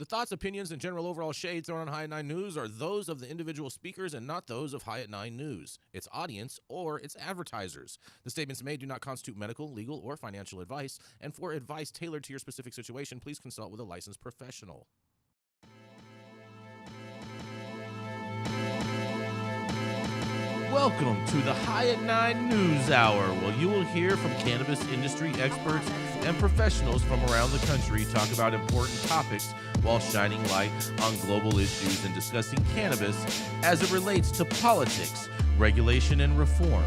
thoughts, opinions, and general overall shade thrown on High at 9 News are those of the individual speakers and not those of High at 9 News, its audience, or its advertisers. The statements made do not constitute medical, legal, or financial advice, and for advice tailored to your specific situation, please consult with a licensed professional. Welcome to the High at 9 News Hour, where you will hear from cannabis industry experts and professionals from around the country talk about important topics while shining light on global issues and discussing cannabis as it relates to politics, regulation and reform,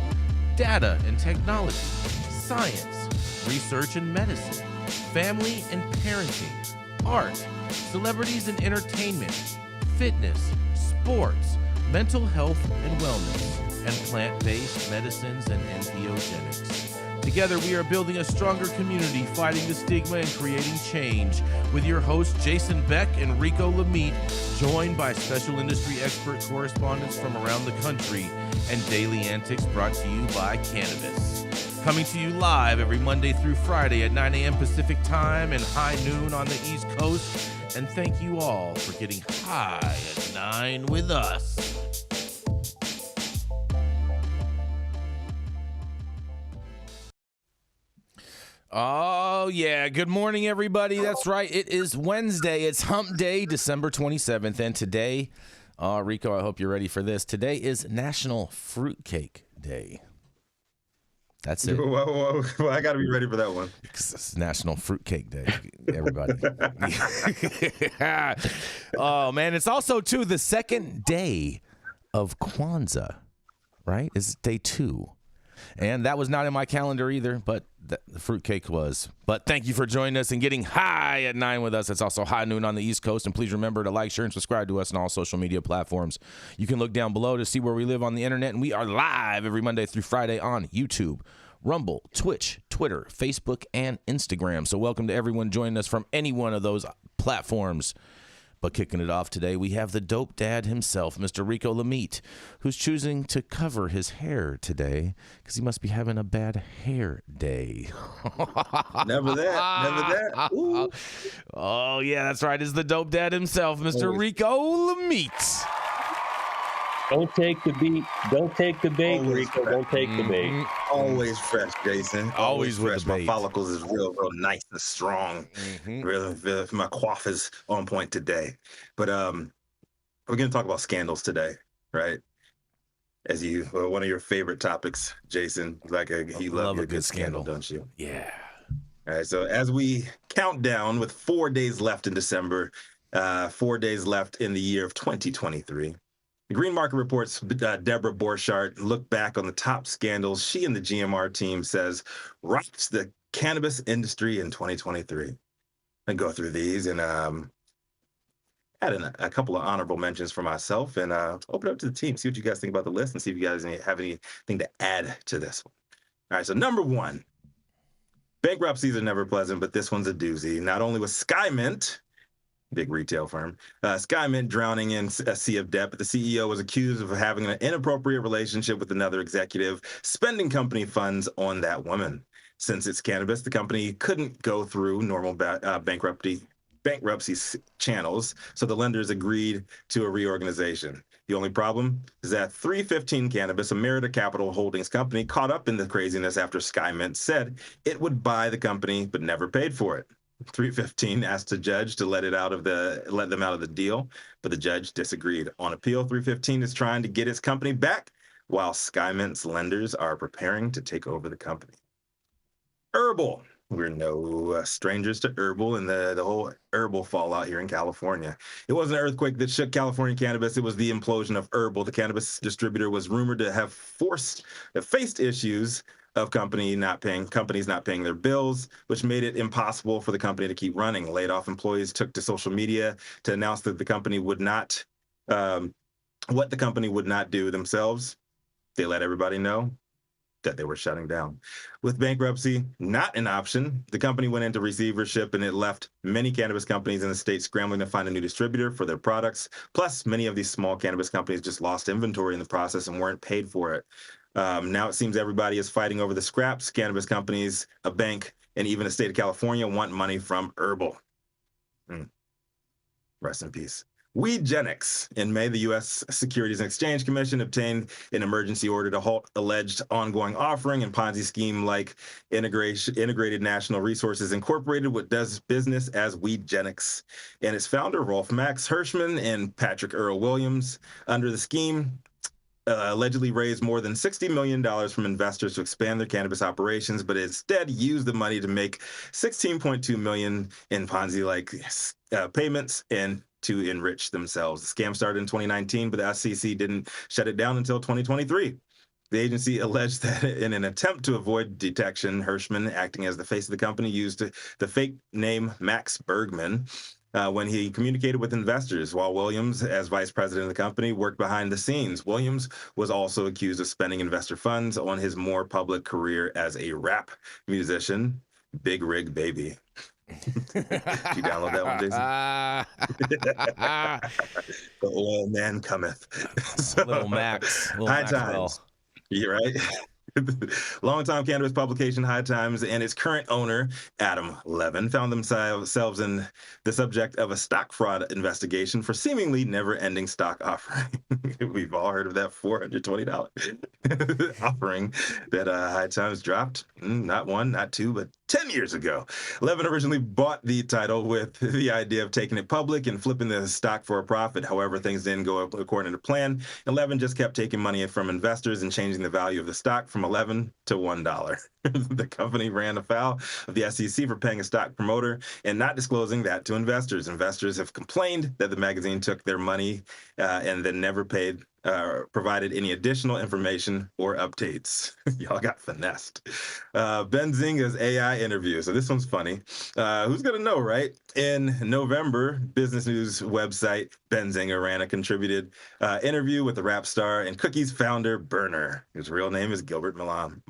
data and technology, science, research and medicine, family and parenting, art, celebrities and entertainment, fitness, sports, mental health and wellness, and plant-based medicines and entheogenics. Together, we are building a stronger community, fighting the stigma and creating change. With your hosts, Jason Beck and Rico Lamitte, joined by special industry expert correspondents from around the country, and daily antics brought to you by Cannabis. Coming to you live every Monday through Friday at 9 a.m. Pacific Time and high noon on the East Coast. And thank you all for getting high at 9 with us. Oh, yeah. Good morning, everybody. That's right. It is Wednesday. It's Hump Day, December 27th. And today, Rico, I hope you're ready for this. Today is National Fruitcake Day. That's it. Whoa. Well, I got to be ready for that one. It's National Fruitcake Day, everybody. Oh, man. It's also, too, the second day of Kwanzaa, right? It's day 2. And that was not in my calendar either, but the fruitcake was. But thank you for joining us and getting high at 9 with us. It's also high noon on the East Coast. And please remember to like, share, and subscribe to us on all social media platforms. You can look down below to see where we live on the internet. And we are live every Monday through Friday on YouTube, Rumble, Twitch, Twitter, Facebook, and Instagram. So welcome to everyone joining us from any one of those platforms. But kicking it off today, we have the dope dad himself, Mr. Rico Lamitte, who's choosing to cover his hair today because he must be having a bad hair day. Never that. Ooh. Oh, yeah, that's right. It's the dope dad himself, Mr. Rico Lamitte. Don't take the beat. Don't take the bait, Always Rico. fresh. Don't take the bait. Always fresh, Jason. Always with fresh. the bait. My follicles is real nice and strong. Really, my cough is on point today. But we're going to talk about scandals today, right? As one of your favorite topics, Jason. You love a good scandal, don't you? Yeah. All right. So as we count down with 4 days left in December, 4 days left in the year of 2023. The Green Market Report's Deborah Borchardt looked back on the top scandals she and the GMR team says rocked the cannabis industry in 2023. I go through these and add in a couple of honorable mentions for myself and open it up to the team, see what you guys think about the list and see if you guys have anything to add to this one. All right, so number 1, bankruptcies are never pleasant, but this one's a doozy. Not only was SkyMint, big retail firm, SkyMint drowning in a sea of debt, but the CEO was accused of having an inappropriate relationship with another executive, spending company funds on that woman. Since it's cannabis, the company couldn't go through normal bankruptcy channels, so the lenders agreed to a reorganization. The only problem is that 315 Cannabis, a Merida Capital Holdings company, caught up in the craziness after SkyMint said it would buy the company but never paid for it. 315 asked the judge to let them out of the deal, but the judge disagreed. On appeal, 315 is trying to get its company back, while SkyMint's lenders are preparing to take over the company. Herbal. We're no strangers to Herbal and the whole Herbal fallout here in California. It wasn't an earthquake that shook California cannabis. It was the implosion of Herbal. The cannabis distributor was rumored to have faced issues of companies not paying their bills, which made it impossible for the company to keep running. Laid off employees took to social media to announce that the company would not, what the company would not do themselves. They let everybody know that they were shutting down. With bankruptcy not an option, the company went into receivership and it left many cannabis companies in the state scrambling to find a new distributor for their products. Plus, many of these small cannabis companies just lost inventory in the process and weren't paid for it. Now it seems everybody is fighting over the scraps. Cannabis companies, a bank, and even the state of California want money from Herbal. Rest in peace. Weedgenics. In May, the U.S. Securities and Exchange Commission obtained an emergency order to halt alleged ongoing offering and Ponzi scheme like Integrated National Resources Incorporated, what does business as Weedgenics, and its founder, Rolf Max Hirschman and Patrick Earl Williams. Under the scheme, allegedly raised more than $60 million from investors to expand their cannabis operations, but instead used the money to make $16.2 million in Ponzi-like payments and to enrich themselves. The scam started in 2019, but the SEC didn't shut it down until 2023. The agency alleged that in an attempt to avoid detection, Hirschman, acting as the face of the company, used the fake name Max Bergman when he communicated with investors, while Williams, as vice president of the company, worked behind the scenes. Williams was also accused of spending investor funds on his more public career as a rap musician, Big Rig Baby. Did you download that one, Jason? The oil man cometh. So, Little Max. High Times. You're right. Longtime cannabis publication High Times and its current owner, Adam Levin, found themselves in the subject of a stock fraud investigation for seemingly never-ending stock offering. We've all heard of that $420 offering that High Times dropped, not one, not two, but 10 years ago. Levin originally bought the title with the idea of taking it public and flipping the stock for a profit. However, things didn't go according to plan, and Levin just kept taking money from investors and changing the value of the stock from $11 to $1. The company ran afoul of the SEC for paying a stock promoter and not disclosing that to investors. Investors have complained that the magazine took their money and then never provided any additional information or updates. Y'all got finessed. Benzinga's AI interview. So this one's funny. Who's going to know, right? In November, business news website Benzinga ran a contributed interview with the rap star and Cookies founder, Berner. His real name is Gilbert Milam.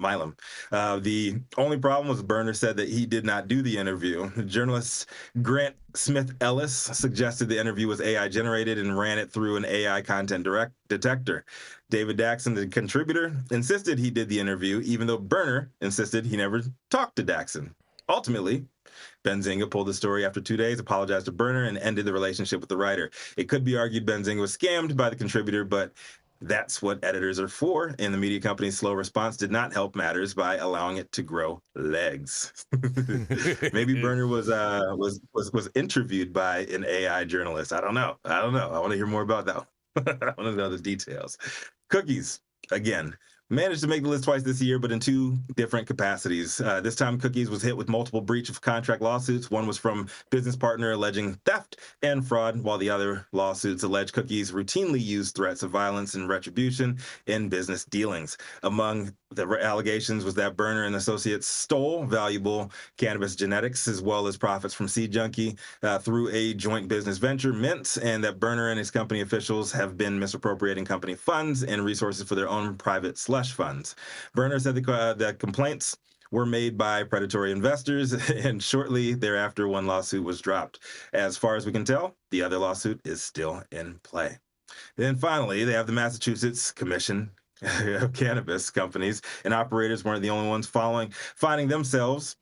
The only problem was Berner said that he did not do the interview. Journalist Grant Smith Ellis suggested the interview was AI generated and ran it through an AI content detector. David Daxon, the contributor, insisted he did the interview, even though Berner insisted he never talked to Daxon. Ultimately, Benzinga pulled the story after 2 days, apologized to Berner, and ended the relationship with the writer. It could be argued Benzinga was scammed by the contributor, but that's what editors are for, and the media company's slow response did not help matters by allowing it to grow legs. Maybe Berner was interviewed by an AI journalist. I don't know. I want to hear more about that. I want to know the details. Cookies, again, managed to make the list twice this year, but in two different capacities. This time, Cookies was hit with multiple breach of contract lawsuits. One was from business partner alleging theft and fraud, while the other lawsuits allege Cookies routinely used threats of violence and retribution in business dealings. Among the allegations was that Berner and associates stole valuable cannabis genetics as well as profits from Seed Junkie through a joint business venture, Mint, and that Berner and his company officials have been misappropriating company funds and resources for their own private slush funds. Berner said the complaints were made by predatory investors, and shortly thereafter, one lawsuit was dropped. As far as we can tell, the other lawsuit is still in play. Then finally, they have the Massachusetts Commission of Cannabis Companies, and operators weren't the only ones finding themselves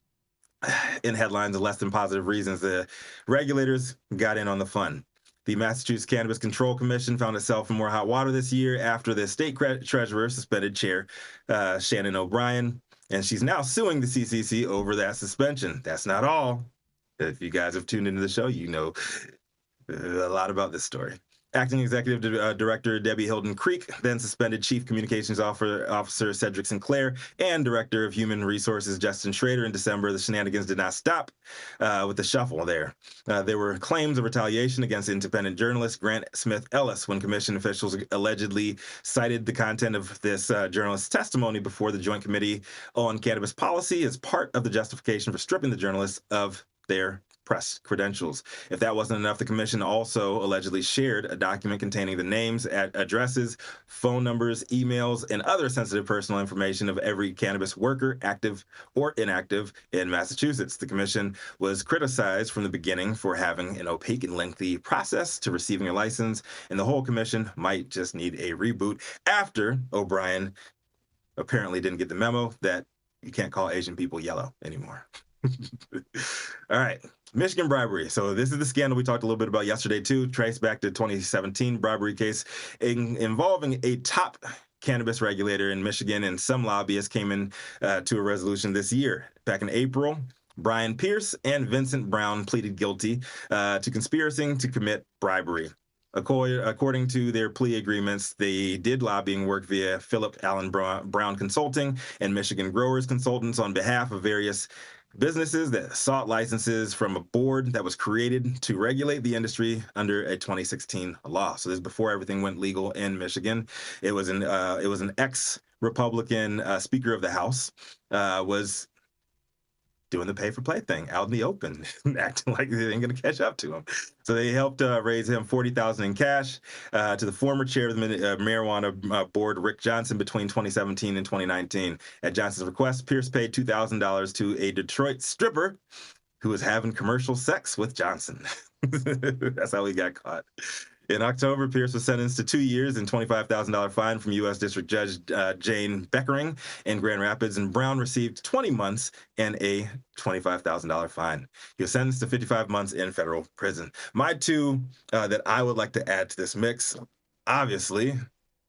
in headlines of less than positive reasons. The regulators got in on the fun. The Massachusetts Cannabis Control Commission found itself in more hot water this year after the state treasurer suspended chair Shannon O'Brien, and she's now suing the CCC over that suspension. That's not all. If you guys have tuned into the show, you know a lot about this story. Acting Executive Director Debbie Hilden Creek then suspended Chief Communications Officer Cedric Sinclair and Director of Human Resources Justin Schrader in December. The shenanigans did not stop with the shuffle there. There were claims of retaliation against independent journalist Grant Smith Ellis when commission officials allegedly cited the content of this journalist's testimony before the Joint Committee on Cannabis Policy as part of the justification for stripping the journalists of their press credentials. If that wasn't enough, the commission also allegedly shared a document containing the names, addresses, phone numbers, emails, and other sensitive personal information of every cannabis worker, active or inactive, in Massachusetts. The commission was criticized from the beginning for having an opaque and lengthy process to receiving a license, and the whole commission might just need a reboot after O'Brien apparently didn't get the memo that you can't call Asian people yellow anymore. All right. Michigan bribery. So this is the scandal we talked a little bit about yesterday too. Traced back to 2017 bribery case involving a top cannabis regulator in Michigan, and some lobbyists came in to a resolution this year. Back in April, Brian Pierce and Vincent Brown pleaded guilty to conspiring to commit bribery. According to their plea agreements, they did lobbying work via Philip Allen Brown Consulting and Michigan Growers Consultants on behalf of various businesses that sought licenses from a board that was created to regulate the industry under a 2016 law. So this is before everything went legal in Michigan. It was an ex-Republican Speaker of the House was doing the pay-for-play thing out in the open, acting like they ain't going to catch up to him. So they helped raise him $40,000 in cash to the former chair of the marijuana board, Rick Johnson, between 2017 and 2019. At Johnson's request, Pierce paid $2,000 to a Detroit stripper who was having commercial sex with Johnson. That's how he got caught. In October, Pierce was sentenced to 2 years and $25,000 fine from U.S. District Judge Jane Beckering in Grand Rapids, and Brown received 20 months and a $25,000 fine. He was sentenced to 55 months in federal prison. My two that I would like to add to this mix, obviously,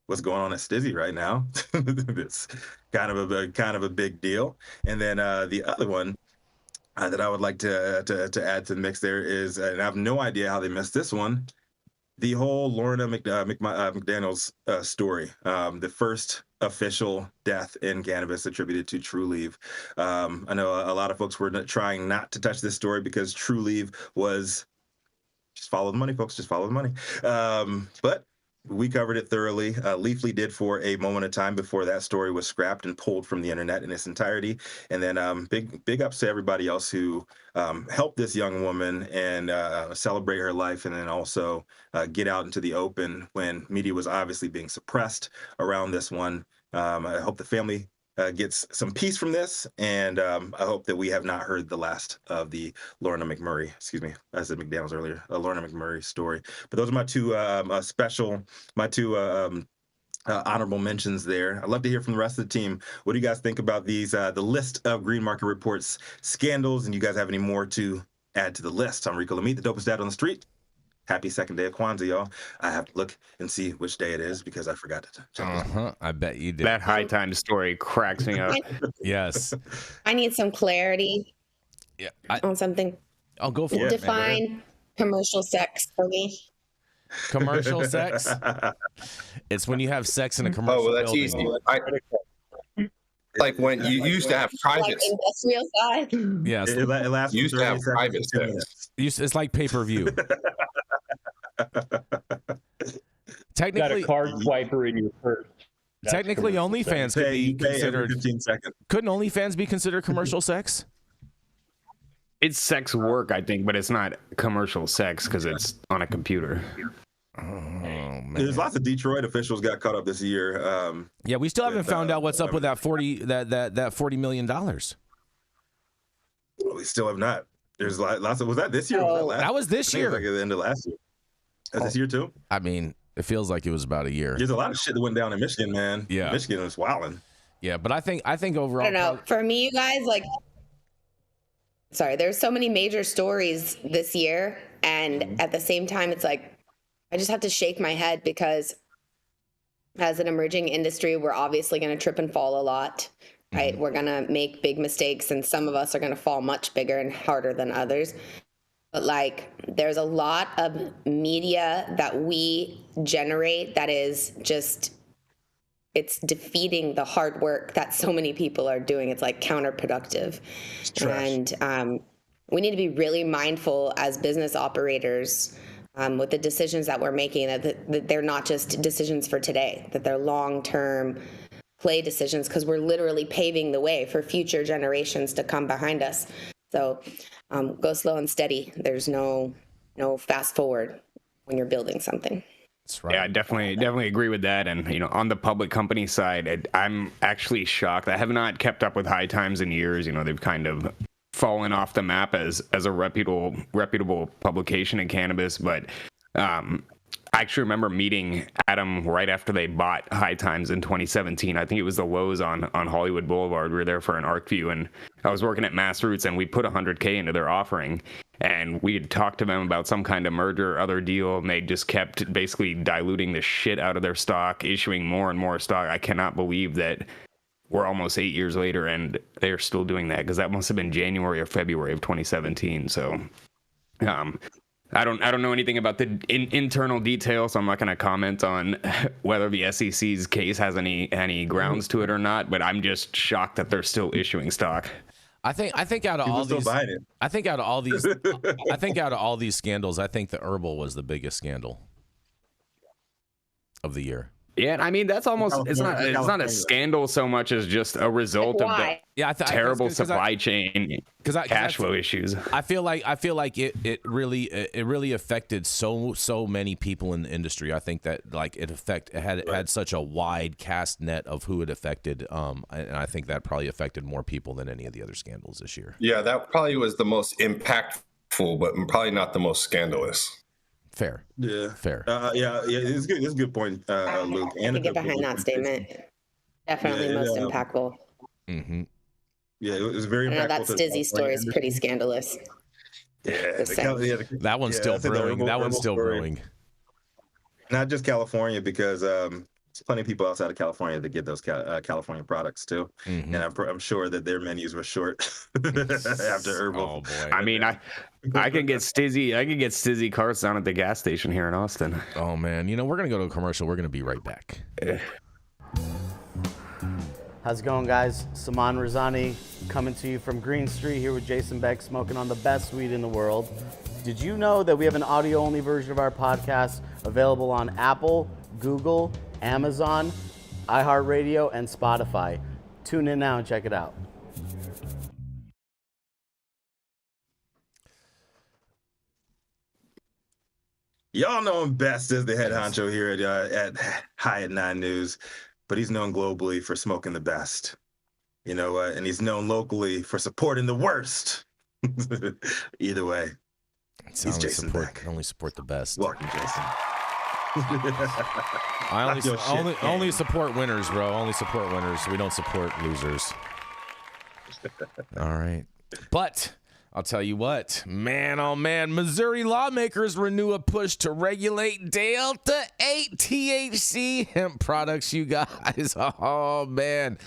what's going on at Stizzy right now. It's kind of a big deal. And then the other one that I would like to add to the mix there is, and I have no idea how they missed this one, the whole Lorna McDaniel's story, the first official death in cannabis attributed to Trulieve. I know a lot of folks were trying not to touch this story because Trulieve was just follow the money, folks, just follow the money. But we covered it thoroughly. Leafly did for a moment of time before that story was scrapped and pulled from the internet in its entirety. And then big ups to everybody else who helped this young woman and celebrate her life, and then also get out into the open when media was obviously being suppressed around this one. I hope the family gets some peace from this, and I hope that we have not heard the last of the Lorna McMurray, excuse me, I said McDaniels earlier, Lorna McMurray story. But those are my two honorable mentions there. I'd love to hear from the rest of the team. What do you guys think about these, the list of Green Market Report's scandals, and you guys have any more to add to the list? I'm Rico Lamitte, the dopest dad on the street. Happy second day of Kwanzaa, y'all. I have to look and see which day it is because I forgot to check. I bet you did. That high time story cracks me up. Yes. I need some clarity on something. I'll go for it. Define commercial sex for me. Commercial sex? It's when you have sex in a commercial well, that's building. easy. Like when you used to have private. Like industrial side? Yes. It lasts used to have private sex. It's like pay-per-view. Technically, Got a card swiper in your purse. Technically, OnlyFans could be considered. 15 seconds. Couldn't OnlyFans be considered commercial sex? It's sex work, I think, but it's not commercial sex because it's on a computer. Oh, man. There's lots of Detroit officials got caught up this year. Yeah, we still haven't found out what's up with that $40 million. We still have not. There's lots of. Was that this year? Or was that last? That was this year. Like at the end of last year. That's this year too. I mean, it feels like it was about a year. There's a lot of shit that went down in Michigan, man. Yeah, Michigan was wilding. Yeah, but I think overall, I don't know. For me, you guys, sorry, there's so many major stories this year, and at the same time, it's like I just have to shake my head because as an emerging industry, we're obviously going to trip and fall a lot, right? We're going to make big mistakes, and some of us are going to fall much bigger and harder than others. But there's a lot of media that we generate that is just, it's defeating the hard work that so many people are doing. It's counterproductive. And we need to be really mindful as business operators with the decisions that we're making, that they're not just decisions for today, that they're long-term play decisions, because we're literally paving the way for future generations to come behind us. So go slow and steady. There's no fast forward when you're building something. That's right. Yeah, I definitely agree with that. And on the public company side, I'm actually shocked. I have not kept up with High Times in years. They've kind of fallen off the map as a reputable publication in cannabis. But I I actually remember meeting Adam right after they bought High Times in 2017. I think it was the Lowe's on Hollywood Boulevard. We were there for an arc view, and I was working at Mass Roots, and we put $100K into their offering. And we had talked to them about some kind of merger or other deal, and they just kept basically diluting the shit out of their stock, issuing more and more stock. I cannot believe that we're almost 8 years later, and they're still doing that, because that must have been January or February of 2017. So I don't know anything about the internal details, so I'm not going to comment on whether the SEC's case has any grounds to it or not. But I'm just shocked that they're still issuing stock. I think out of all these, I think out of all these scandals, I think the herbal was the biggest scandal of the year. Yeah, I mean that's almost it's not a scandal so much as just a result of the terrible supply chain cash flow issues. I feel like it really affected so many people in the industry. I think that like it had such a wide cast net of who it affected, and I think that probably affected more people than any of the other scandals this year. Yeah, that probably was the most impactful, but probably not the most scandalous. Fair. Yeah. Fair. It's good. It's a good point, Luke. I can get behind that statement. Definitely most impactful. Mm-hmm. Yeah, it was very impactful. I know that Stizzy story is pretty scandalous. Yeah, that one's still brewing. That one's still brewing. Not just California, because there's plenty of people outside of California that get those California products too, and I'm sure that their menus were short after herbal. Oh boy! I mean, I can get Stizzy carts down at the gas station here in Austin. Oh man, we're gonna go to a commercial. We're gonna be right back. How's it going, guys? Saman Razani coming to you from Green Street here with Jason Beck, smoking on the best weed in the world. Did you know that we have an audio-only version of our podcast available on Apple, Google, Amazon, iHeartRadio, and Spotify? Tune in now and check it out. Y'all know him best as the head honcho here at High at 9 News, but he's known globally for smoking the best, and he's known locally for supporting the worst. Either way, he's Jason Beck. Only support the best. Welcome, Jason. I only support winners, bro. Only support winners. We don't support losers. All right. But I'll tell you what, man, oh man, Missouri lawmakers renew a push to regulate delta-8 THC hemp products, you guys. Oh man.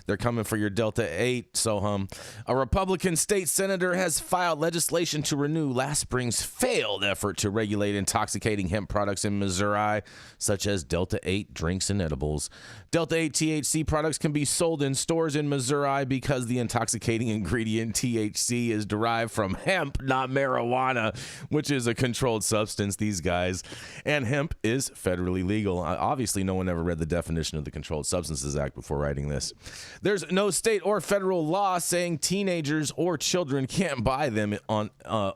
They're coming for your delta-8, Sohum. A Republican state senator has filed legislation to renew last spring's failed effort to regulate intoxicating hemp products in Missouri, such as delta-8 drinks and edibles. Delta-8 THC products can be sold in stores in Missouri because the intoxicating ingredient THC is derived from hemp, not marijuana, which is a controlled substance, these guys. And hemp is federally legal. Obviously, no one ever read the definition of the Controlled Substances Act before writing this. There's no state or federal law saying teenagers or children can't buy them on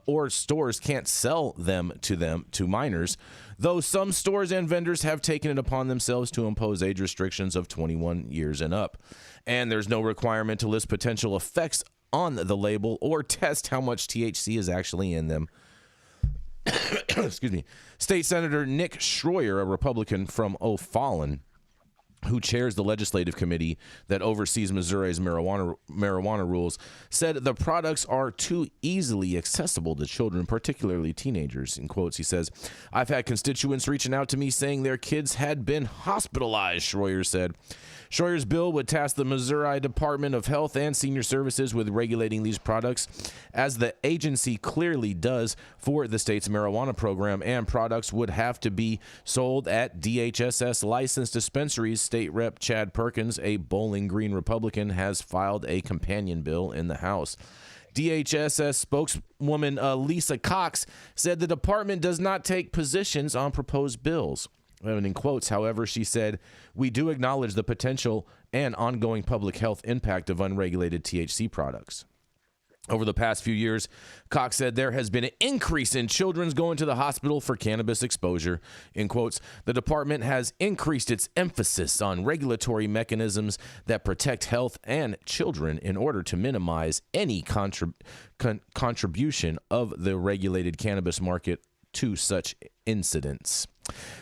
or stores can't sell them to minors, though some stores and vendors have taken it upon themselves to impose age restrictions of 21 years and up. And there's no requirement to list potential effects on the label or test how much THC is actually in them. Excuse me. State Senator Nick Schroyer, a Republican from O'Fallon, who chairs the legislative committee that oversees Missouri's marijuana rules, said the products are too easily accessible to children, particularly teenagers. In quotes, he says, "I've had constituents reaching out to me saying their kids had been hospitalized," Schroyer said. Schroyer's bill would task the Missouri Department of Health and Senior Services with regulating these products, as the agency clearly does for the state's marijuana program, and products would have to be sold at DHSS licensed dispensaries. State Rep Chad Perkins, a Bowling Green Republican, has filed a companion bill in the House. DHSS spokeswoman Lisa Cox said the department does not take positions on proposed bills. And in quotes, however, she said, "We do acknowledge the potential and ongoing public health impact of unregulated THC products." Over the past few years, Cox said there has been an increase in children's going to the hospital for cannabis exposure. In quotes, the department has increased its emphasis on regulatory mechanisms that protect health and children in order to minimize any contribution of the regulated cannabis market to such incidents.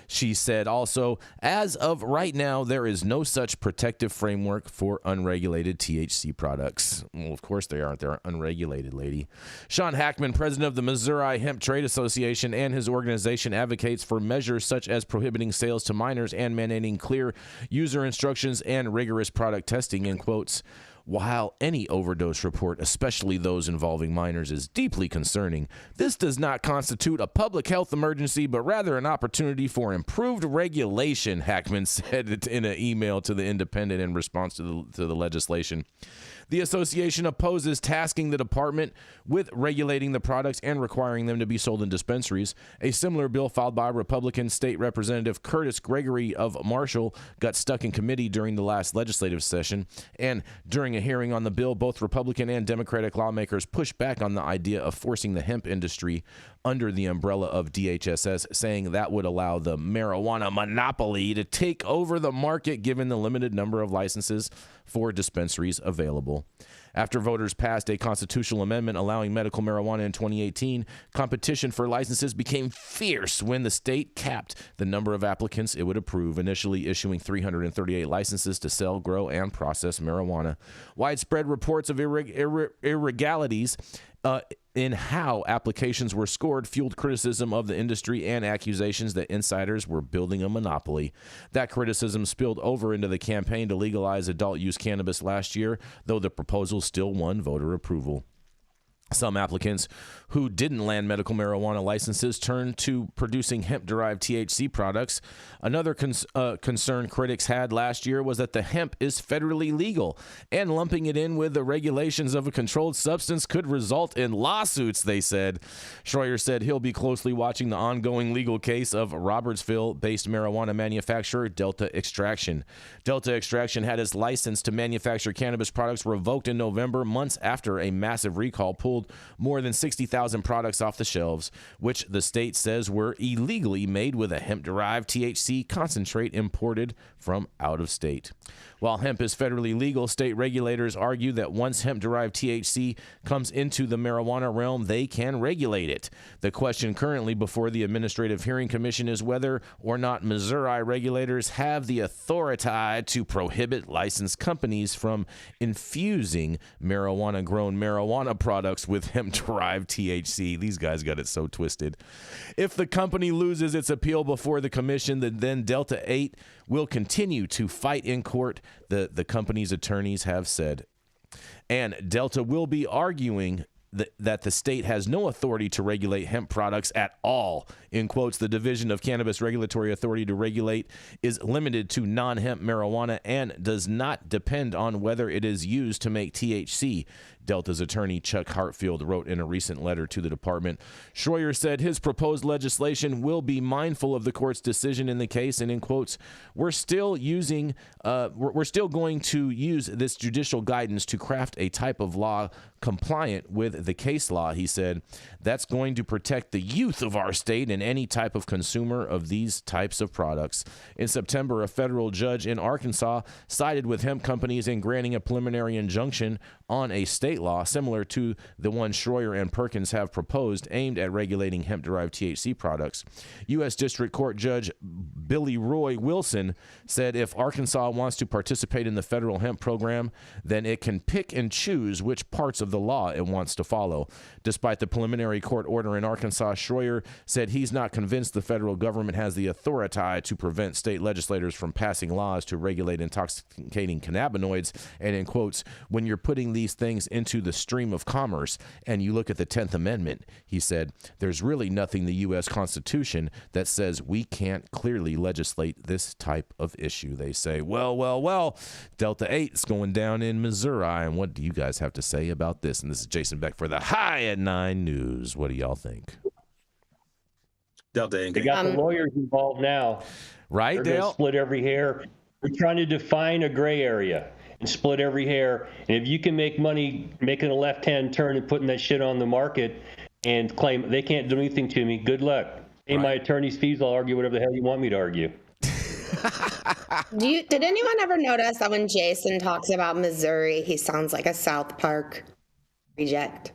She said also, as of right now, there is no such protective framework for unregulated THC products. Well, of course they aren't. They're unregulated, lady. Sean Hackman, president of the Missouri Hemp Trade Association, and his organization advocates for measures such as prohibiting sales to minors and mandating clear user instructions and rigorous product testing, in quotes. While any overdose report, especially those involving minors, is deeply concerning, this does not constitute a public health emergency, but rather an opportunity for improved regulation, Hackman said in an email to the Independent in response to the legislation. The association opposes tasking the department with regulating the products and requiring them to be sold in dispensaries. A similar bill filed by Republican State Representative Curtis Gregory of Marshall got stuck in committee during the last legislative session. And during a hearing on the bill, both Republican and Democratic lawmakers pushed back on the idea of forcing the hemp industry under the umbrella of DHSS, saying that would allow the marijuana monopoly to take over the market given the limited number of licenses for dispensaries available. After voters passed a constitutional amendment allowing medical marijuana in 2018, competition for licenses became fierce when the state capped the number of applicants it would approve, initially issuing 338 licenses to sell, grow, and process marijuana. Widespread reports of irregularities in how applications were scored fueled criticism of the industry and accusations that insiders were building a monopoly. That criticism spilled over into the campaign to legalize adult use cannabis last year, though the proposal still won voter approval. Some applicants who didn't land medical marijuana licenses turned to producing hemp-derived THC products. Another concern critics had last year was that the hemp is federally legal, and lumping it in with the regulations of a controlled substance could result in lawsuits, they said. Schroyer said he'll be closely watching the ongoing legal case of Robertsville-based marijuana manufacturer Delta Extraction. Delta Extraction had its license to manufacture cannabis products revoked in November, months after a massive recall pulled more than 60,000 products off the shelves, which the state says were illegally made with a hemp-derived THC concentrate imported from out of state. While hemp is federally legal, state regulators argue that once hemp-derived THC comes into the marijuana realm, they can regulate it. The question currently before the Administrative Hearing Commission is whether or not Missouri regulators have the authority to prohibit licensed companies from infusing marijuana-grown marijuana products with hemp-derived THC. These guys got it so twisted. If the company loses its appeal before the commission, then delta-8 will continue to fight in court, the company's attorneys have said. And Delta will be arguing that the state has no authority to regulate hemp products at all. In quotes, the Division of Cannabis Regulatory Authority to regulate is limited to non-hemp marijuana and does not depend on whether it is used to make THC. Delta's attorney Chuck Hartfield wrote in a recent letter to the department. Schroyer said his proposed legislation will be mindful of the court's decision in the case, and in quotes, we're still going to use this judicial guidance to craft a type of law compliant with the case law, he said. That's going to protect the youth of our state and any type of consumer of these types of products. In September, a federal judge in Arkansas sided with hemp companies in granting a preliminary injunction on a state law similar to the one Schroyer and Perkins have proposed aimed at regulating hemp-derived THC products. U.S. District Court Judge Billy Roy Wilson said if Arkansas wants to participate in the federal hemp program, then it can pick and choose which parts of the law it wants to follow. Despite the preliminary court order in Arkansas, Schroyer said he's not convinced the federal government has the authority to prevent state legislators from passing laws to regulate intoxicating cannabinoids. And in quotes, when you're putting these things into the stream of commerce and you look at the 10th Amendment, he said, there's really nothing in the U.S. Constitution that says we can't clearly legislate this type of issue. They say, well, Delta-8 is going down in Missouri. And what do you guys have to say about this? And this is Jason Beck for the High at 9 News. What do y'all think? Delta-8. They got the lawyers involved now. Right, They're Dale? gonna split every hair. We're trying to define a gray area and split every hair. And if you can make money making a left-hand turn and putting that shit on the market and claim they can't do anything to me, good luck. Pay my attorney's fees, I'll argue whatever the hell you want me to argue. Did anyone ever notice that when Jason talks about Missouri, he sounds like a South Park reject?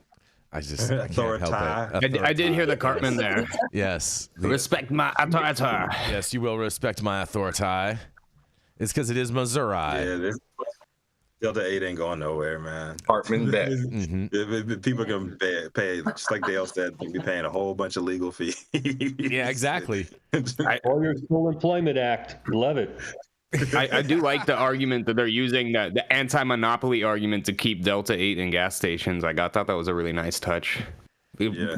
I can't help it. I did hear the Cartman there. Yes. Respect my authority. Yes, you will respect my authority. It's because it is Missouri. Yeah, delta-8 ain't going nowhere, man. Hartman Beck. People can pay, just like Dale said, they'll be paying a whole bunch of legal fees. Yeah, exactly. Or your Full Employment Act. Love it. I do like the argument that they're using, the anti-monopoly argument to keep delta-8 in gas stations. I thought that was a really nice touch.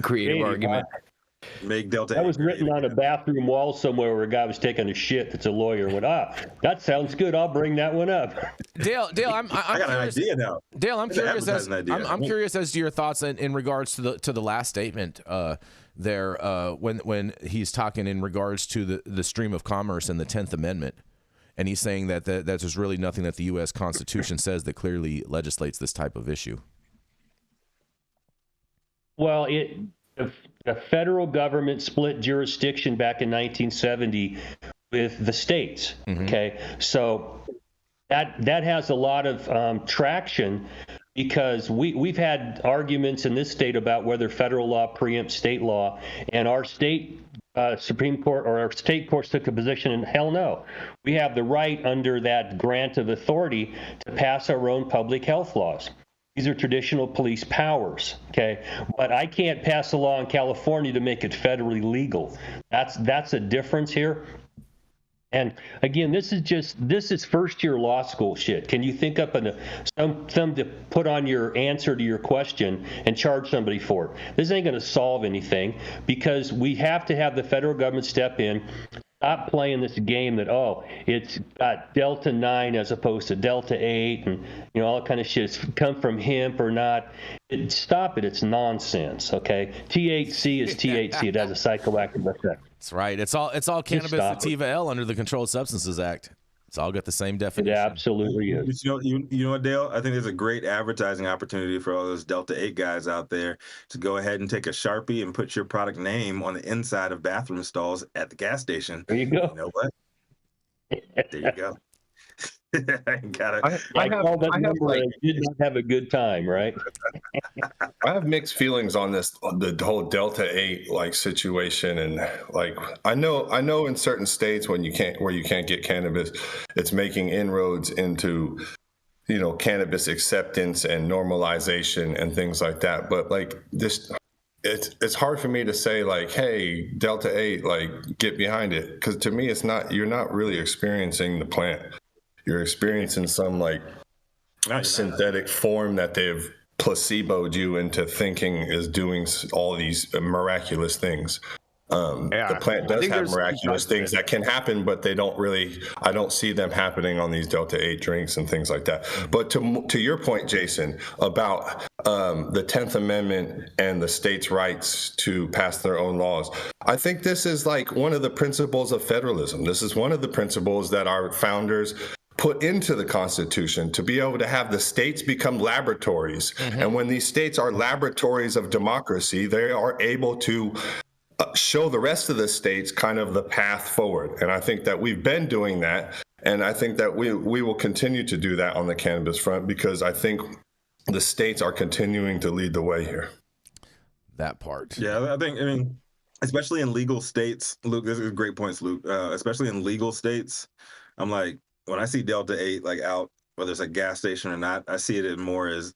Creative argument. Make delta-8. That was written on a bathroom wall somewhere where a guy was taking a shit that's a lawyer and went, that sounds good. I'll bring that one up. Dale, I'm I got curious. an idea now. Dale, I'm curious as I'm curious as to your thoughts in regards to the last statement there when he's talking in regards to the stream of commerce and the 10th Amendment. And he's saying that there's really nothing that the U.S. Constitution says that clearly legislates this type of issue. Well, the federal government split jurisdiction back in 1970 with the states. Okay, so that has a lot of traction because we've had arguments in this state about whether federal law preempts state law, and our state Supreme Court or our state courts took a position, and hell no. We have the right under that grant of authority to pass our own public health laws. These are traditional police powers, okay? But I can't pass a law in California to make it federally legal. That's a difference here. And again, this is first year law school shit. Can you think up something to put on your answer to your question and charge somebody for it? This ain't going to solve anything because we have to have the federal government step in. Stop playing this game that, it's got delta-9 as opposed to delta-8 and, all that kind of shit. It's come from hemp or not. Stop it. It's nonsense, okay? THC is THC. It has a psychoactive effect. That's right. It's all cannabis sativa L under the Controlled Substances Act. It's all got the same definition. It absolutely is. You know what, Dale? I think there's a great advertising opportunity for all those delta-8 guys out there to go ahead and take a Sharpie and put your product name on the inside of bathroom stalls at the gas station. There you go. You know what? There you go. I did not have a good time, right? I have mixed feelings on this, the whole delta-8 situation, and I know in certain states where you can't get cannabis, it's making inroads into cannabis acceptance and normalization and things like that. But this, it's hard for me to say hey, delta-8, get behind it, because to me you're not really experiencing the plant. You're experiencing some synthetic form that they've placeboed you into thinking is doing all these miraculous things. The plant does have miraculous things that can happen, but I don't see them happening on these delta-8 drinks and things like that. But to your point, Jason, about the 10th Amendment and the states' rights to pass their own laws, I think this is one of the principles of federalism. This is one of the principles that our founders put into the Constitution, to be able to have the states become laboratories. And when these states are laboratories of democracy, they are able to show the rest of the states kind of the path forward. And I think that we've been doing that. And I think that we will continue to do that on the cannabis front, because I think the states are continuing to lead the way here. That part. Yeah, I mean, especially in legal states, Luke, this is great points, Luke. Especially in legal states, I'm when I see delta-8 out, whether it's a gas station or not, I see it more as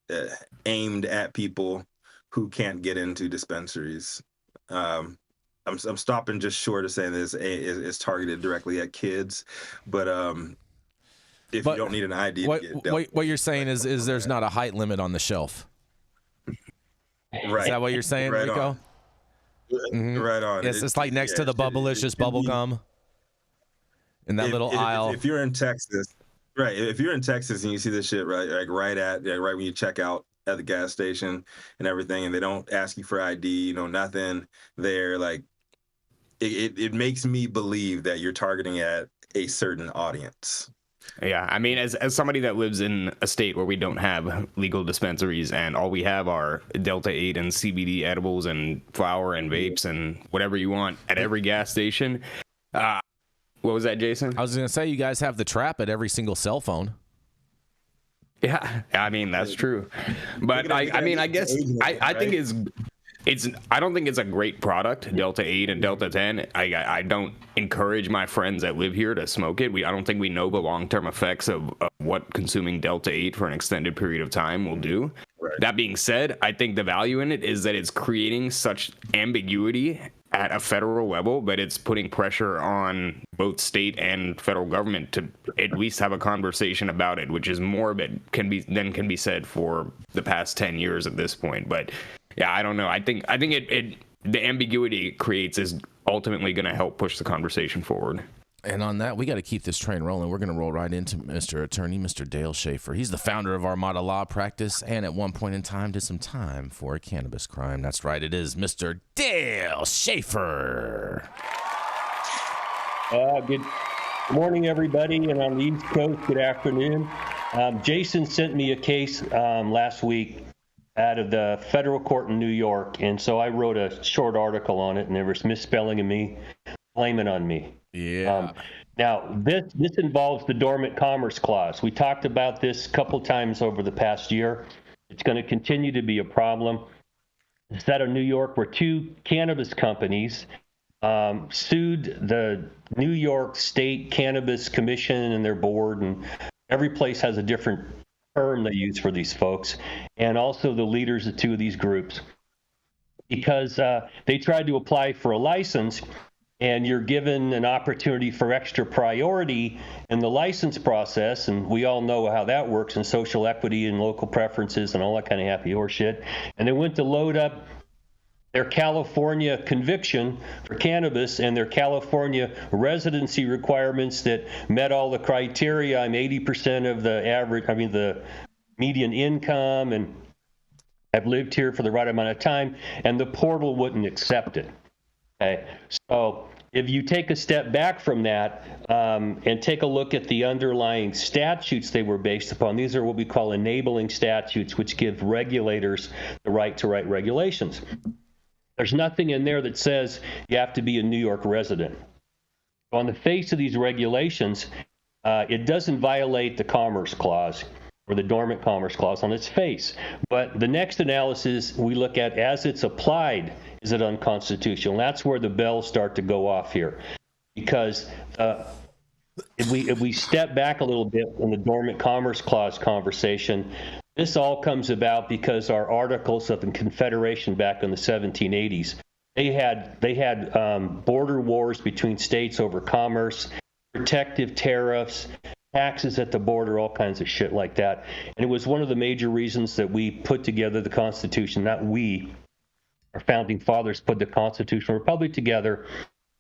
aimed at people who can't get into dispensaries. I'm stopping just short of saying this is targeted directly at kids, but if you don't need an ID to get delta, what you're saying is there's not a height limit on the shelf. Right. Is that what you're saying, right Rico? Right on. Yes, it's next to the Bubblicious bubble gum. In that little aisle. If you're in Texas, right? If you're in Texas and you see this shit right when you check out at the gas station and everything, and they don't ask you for ID, nothing there, it makes me believe that you're targeting at a certain audience. Yeah, I mean, as somebody that lives in a state where we don't have legal dispensaries and all we have are delta-8 and CBD edibles and flour and vapes and whatever you want at every gas station. What was that, Jason? I was going to say, you guys have the trap at every single cell phone. Yeah, I mean, that's true. But I mean, I guess I think I don't think it's a great product, delta-8 and delta-10. I don't encourage my friends that live here to smoke it. I don't think we know the long-term effects of what consuming delta-8 for an extended period of time will do. Right. That being said, I think the value in it is that it's creating such ambiguity at a federal level that it's putting pressure on both state and federal government to at least have a conversation about it, which is more than can be said for the past 10 years at this point. But yeah, I don't know. I think the ambiguity it creates is ultimately going to help push the conversation forward. And on that, we got to keep this train rolling. We're going to roll right into Mr. Attorney, Mr. Dale Schafer. He's the founder of Armada Law Practice, and at one point in time did some time for a cannabis crime. That's right, it is Mr. Dale Schafer. Good morning, everybody, and on the East Coast, good afternoon. Jason sent me a case last week out of the federal court in New York, and so I wrote a short article on it, and there was misspelling of me, blaming on me. Yeah. Now, this involves the Dormant Commerce Clause. We talked about this a couple times over the past year. It's going to continue to be a problem. It's out of New York where two cannabis companies sued the New York State Cannabis Commission and their board, and every place has a different term they use for these folks, and also the leaders of two of these groups, because they tried to apply for a license, and you're given an opportunity for extra priority in the license process, and we all know how that works in social equity and local preferences and all that kind of happy horse shit. And they went to load up their California conviction for cannabis and their California residency requirements that met all the criteria. I'm 80% of the median income, and I've lived here for the right amount of time, and the portal wouldn't accept it. Okay, so if you take a step back from that and take a look at the underlying statutes they were based upon, these are what we call enabling statutes, which give regulators the right to write regulations. There's nothing in there that says you have to be a New York resident. On the face of these regulations, it doesn't violate the Commerce Clause or the Dormant Commerce Clause on its face. But the next analysis we look at as it's applied, is it unconstitutional? And that's where the bells start to go off here. Because if we step back a little bit in the Dormant Commerce Clause conversation, this all comes about because our Articles of the Confederation back in the 1780s, they had border wars between states over commerce, protective tariffs, taxes at the border, all kinds of shit like that. And it was one of the major reasons that we put together the Constitution, not we, our founding fathers put the Constitutional Republic together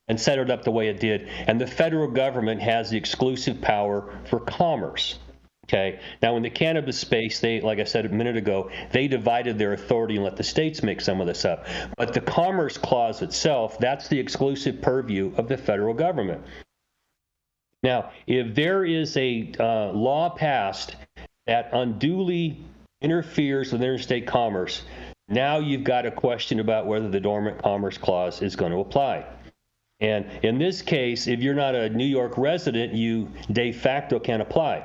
and set it up the way it did. And the federal government has the exclusive power for commerce. Okay. Now, in the cannabis space, they, like I said a minute ago, they divided their authority and let the states make some of this up. But the Commerce Clause itself, that's the exclusive purview of the federal government. Now, if there is a law passed that unduly interferes with interstate commerce, now you've got a question about whether the Dormant Commerce Clause is going to apply. And in this case, if you're not a New York resident, you de facto can't apply.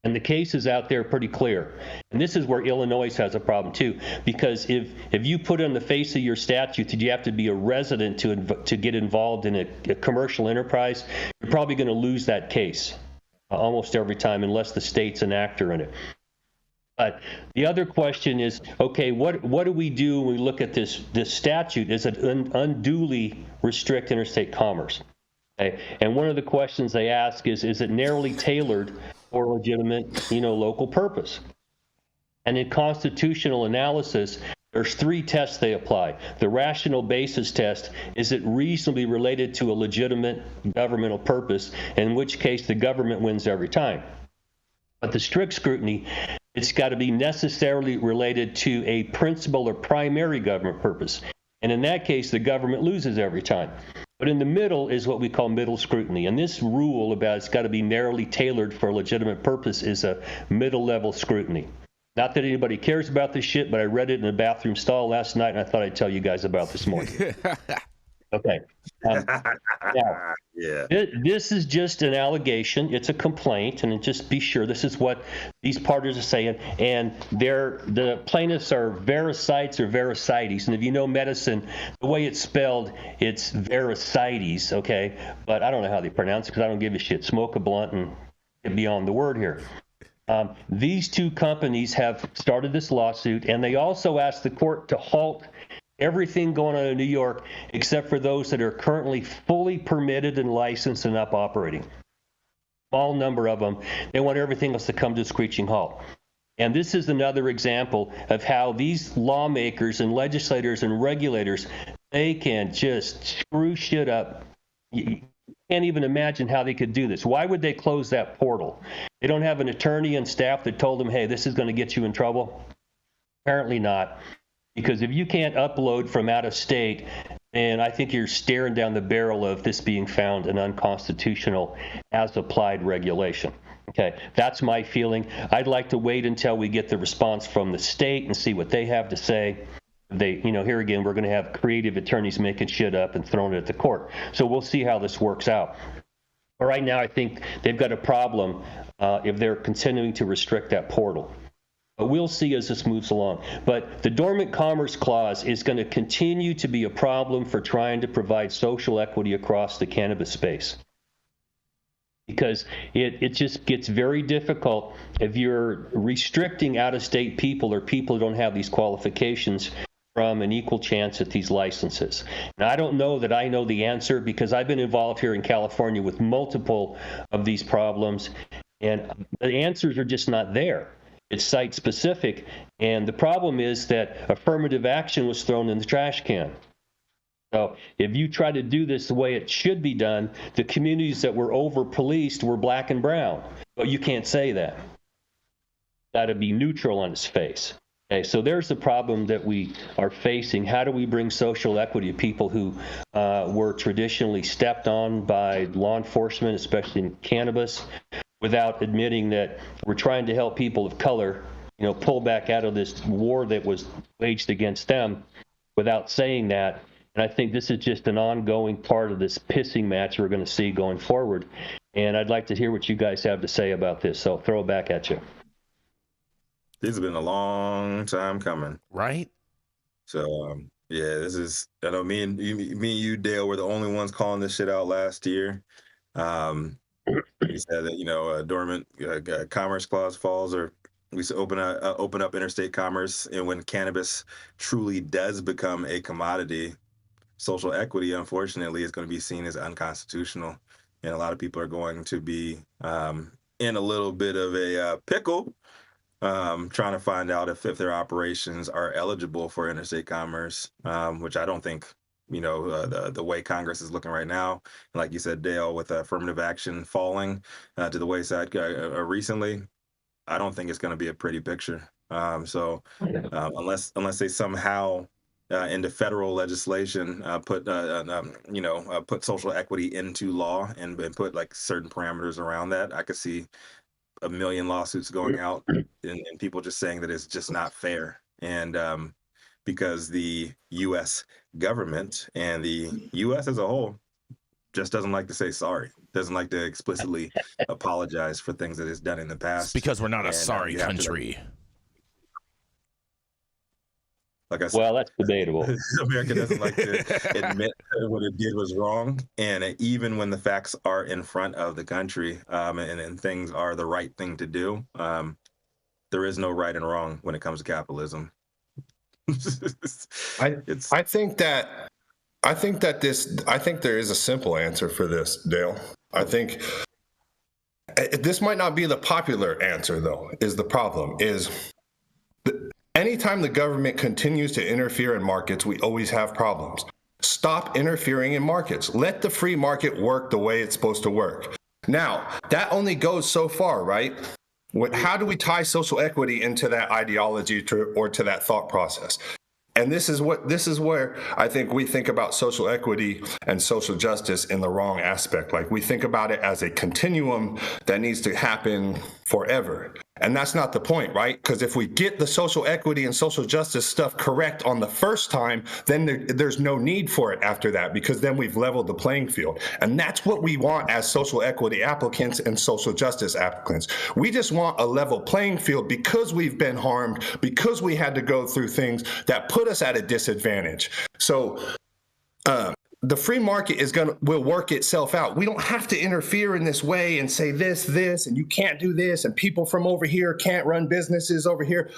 And the case is out there pretty clear. And this is where Illinois has a problem too, because if you put on the face of your statute that you have to be a resident to get involved in a commercial enterprise, you're probably going to lose that case almost every time unless the state's an actor in it. But the other question is, okay, what do we do when we look at this statute? Is it unduly restrict interstate commerce? Okay. And one of the questions they ask is it narrowly tailored for legitimate, local purpose? And in constitutional analysis, there's three tests they apply. The rational basis test, is it reasonably related to a legitimate governmental purpose, in which case the government wins every time. But the strict scrutiny, it's got to be necessarily related to a principal or primary government purpose. And in that case, the government loses every time. But in the middle is what we call middle scrutiny. And this rule about it's got to be narrowly tailored for a legitimate purpose is a middle level scrutiny. Not that anybody cares about this shit, but I read it in a bathroom stall last night, and I thought I'd tell you guys about this morning. Okay. Now, Yeah. this is just an allegation. It's a complaint, and just be sure this is what these parties are saying. And the plaintiffs are Vericites or Vericites. And if you know medicine, the way it's spelled, it's Vericites, okay? But I don't know how they pronounce it because I don't give a shit. Smoke a blunt and get beyond the word here. These two companies have started this lawsuit, and they also asked the court to halt everything going on in New York except for those that are currently fully permitted and licensed and up operating. Small number of them. They want everything else to come to a screeching halt. And this is another example of how these lawmakers and legislators and regulators, they can just screw shit up. You can't even imagine how they could do this. Why would they close that portal? They don't have an attorney and staff that told them, hey, this is going to get you in trouble? Apparently not. Because if you can't upload from out of state, then I think you're staring down the barrel of this being found an unconstitutional as applied regulation. Okay, that's my feeling. I'd like to wait until we get the response from the state and see what they have to say. Here again, we're going to have creative attorneys making shit up and throwing it at the court. So we'll see how this works out. But right now, I think they've got a problem if they're continuing to restrict that portal. But we'll see as this moves along. But the Dormant Commerce Clause is going to continue to be a problem for trying to provide social equity across the cannabis space. Because it just gets very difficult if you're restricting out-of-state people or people who don't have these qualifications from an equal chance at these licenses. And I don't know that I know the answer because I've been involved here in California with multiple of these problems, and the answers are just not there. It's site specific, and the problem is that affirmative action was thrown in the trash can. So if you try to do this the way it should be done, the communities that were over-policed were black and brown, but you can't say that. Got to be neutral on its face. Okay, so there's the problem that we are facing. How do we bring social equity to people who were traditionally stepped on by law enforcement, especially in cannabis, without admitting that we're trying to help people of color, pull back out of this war that was waged against them without saying that. And I think this is just an ongoing part of this pissing match we're going to see going forward. And I'd like to hear what you guys have to say about this. So throw it back at you. This has been a long time coming. Right? So, this is, I know me and you, Dale, were the only ones calling this shit out last year. He said that, a dormant commerce clause falls, or we should open up interstate commerce. And when cannabis truly does become a commodity, social equity, unfortunately, is going to be seen as unconstitutional. And a lot of people are going to be in a little bit of a pickle, trying to find out if their operations are eligible for interstate commerce, which I don't think, the way Congress is looking right now. Like you said, Dale, with affirmative action falling to the wayside recently, I don't think it's going to be a pretty picture. So unless they somehow into federal legislation put social equity into law and put like certain parameters around that, I could see a million lawsuits going out and people just saying that it's just not fair. And because the U.S. government and the U.S. as a whole just doesn't like to say sorry, doesn't like to explicitly apologize for things that it's done in the past. It's because we're not a sorry country. Like I said, well, that's debatable. America doesn't like to admit what it did was wrong. And even when the facts are in front of the country and things are the right thing to do, there is no right and wrong when it comes to capitalism. I think there is a simple answer for this, Dale. I think this might not be the popular answer, though, is the problem. Anytime the government continues to interfere in markets, we always have problems. Stop interfering in markets. Let the free market work the way it's supposed to work. Now, that only goes so far, right? How do we tie social equity into that ideology or to that thought process? And this is where I think we think about social equity and social justice in the wrong aspect. Like, we think about it as a continuum that needs to happen forever. And that's not the point, right? Because if we get the social equity and social justice stuff correct on the first time, then there's no need for it after that, because then we've leveled the playing field. And that's what we want as social equity applicants and social justice applicants. We just want a level playing field because we've been harmed, because we had to go through things that put us at a disadvantage. So the free market will work itself out. We don't have to interfere in this way and say this, and you can't do this, and people from over here can't run businesses over here.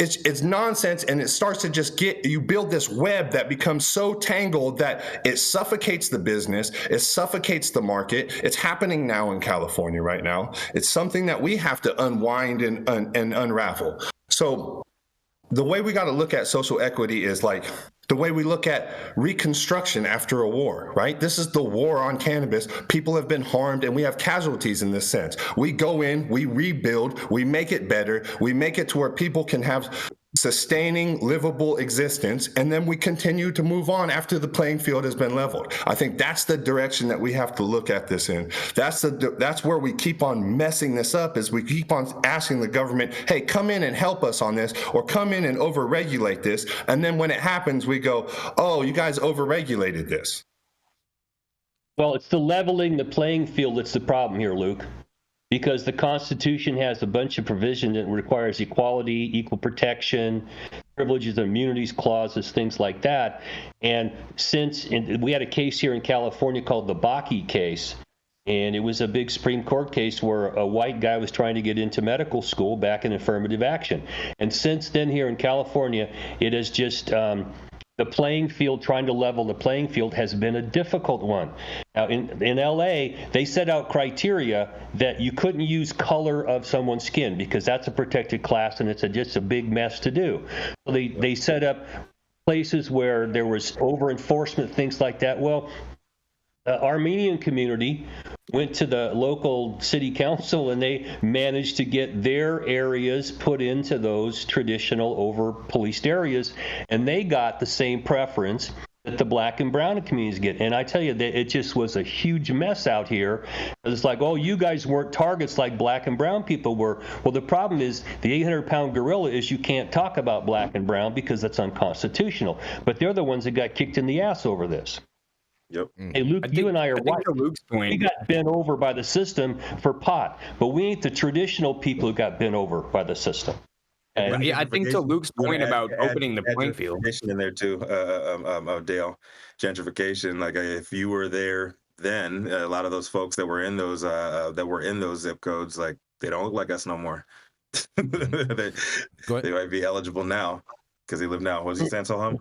It's nonsense, and it starts to you build this web that becomes so tangled that it suffocates the business, it suffocates the market. It's happening now in California right now. It's something that we have to unwind and unravel. So the way we got to look at social equity is like the way we look at reconstruction after a war, right? This is the war on cannabis. People have been harmed, and we have casualties in this sense. We go in, we rebuild, we make it better, we make it to where people can have sustaining, livable existence, and then we continue to move on after the playing field has been leveled. I think that's the direction that we have to look at this in. That's where we keep on messing this up, is we keep on asking the government, hey, come in and help us on this, or come in and overregulate this, and then when it happens, we go, oh, you guys overregulated this. Well, it's the leveling the playing field that's the problem here, Luke. Because the Constitution has a bunch of provision that requires equality, equal protection, privileges and immunities clauses, things like that. And we had a case here in California called the Bakke case, and it was a big Supreme Court case where a white guy was trying to get into medical school back in affirmative action. And since then here in California, it has just the playing field, trying to level the playing field, has been a difficult one. Now, in LA, they set out criteria that you couldn't use color of someone's skin because that's a protected class, and it's just a big mess to do. So they set up places where there was over-enforcement, things like that. Well, the Armenian community went to the local city council, and they managed to get their areas put into those traditional over-policed areas, and they got the same preference that the black and brown communities get. And I tell you, that it just was a huge mess out here. It's like, oh, you guys weren't targets like black and brown people were. Well, the problem is the 800-pound gorilla is you can't talk about black and brown because that's unconstitutional. But they're the ones that got kicked in the ass over this. Yep. Hey, Luke, you and I are white. To Luke's point, we got bent over by the system for pot, but we ain't the traditional people who got bent over by the system. And yeah, I think to Luke's point about opening the playing field. In there too, Dale, gentrification. Like if you were there then, a lot of those folks that were in those zip codes, like they don't look like us no more. they might be eligible now because they live now. What was he saying, Sohum?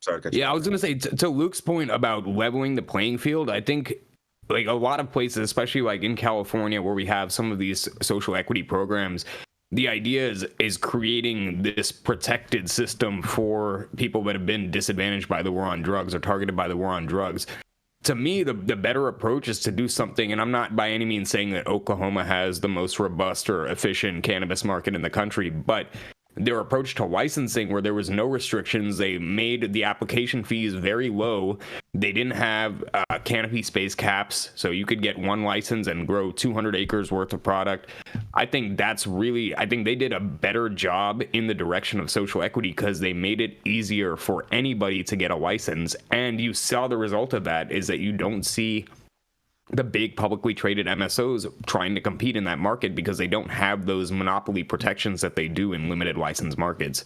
Sorry, I was going to say, to Luke's point about leveling the playing field, I think like a lot of places, especially like in California where we have some of these social equity programs, the idea is creating this protected system for people that have been disadvantaged by the war on drugs or targeted by the war on drugs. To me, the better approach is to do something, and I'm not by any means saying that Oklahoma has the most robust or efficient cannabis market in the country, but their approach to licensing, where there was no restrictions, they made the application fees very low. They didn't have canopy space caps, so you could get one license and grow 200 acres worth of product. I think they did a better job in the direction of social equity because they made it easier for anybody to get a license. And you saw the result of that is that you don't see the big publicly traded MSOs trying to compete in that market because they don't have those monopoly protections that they do in limited license markets.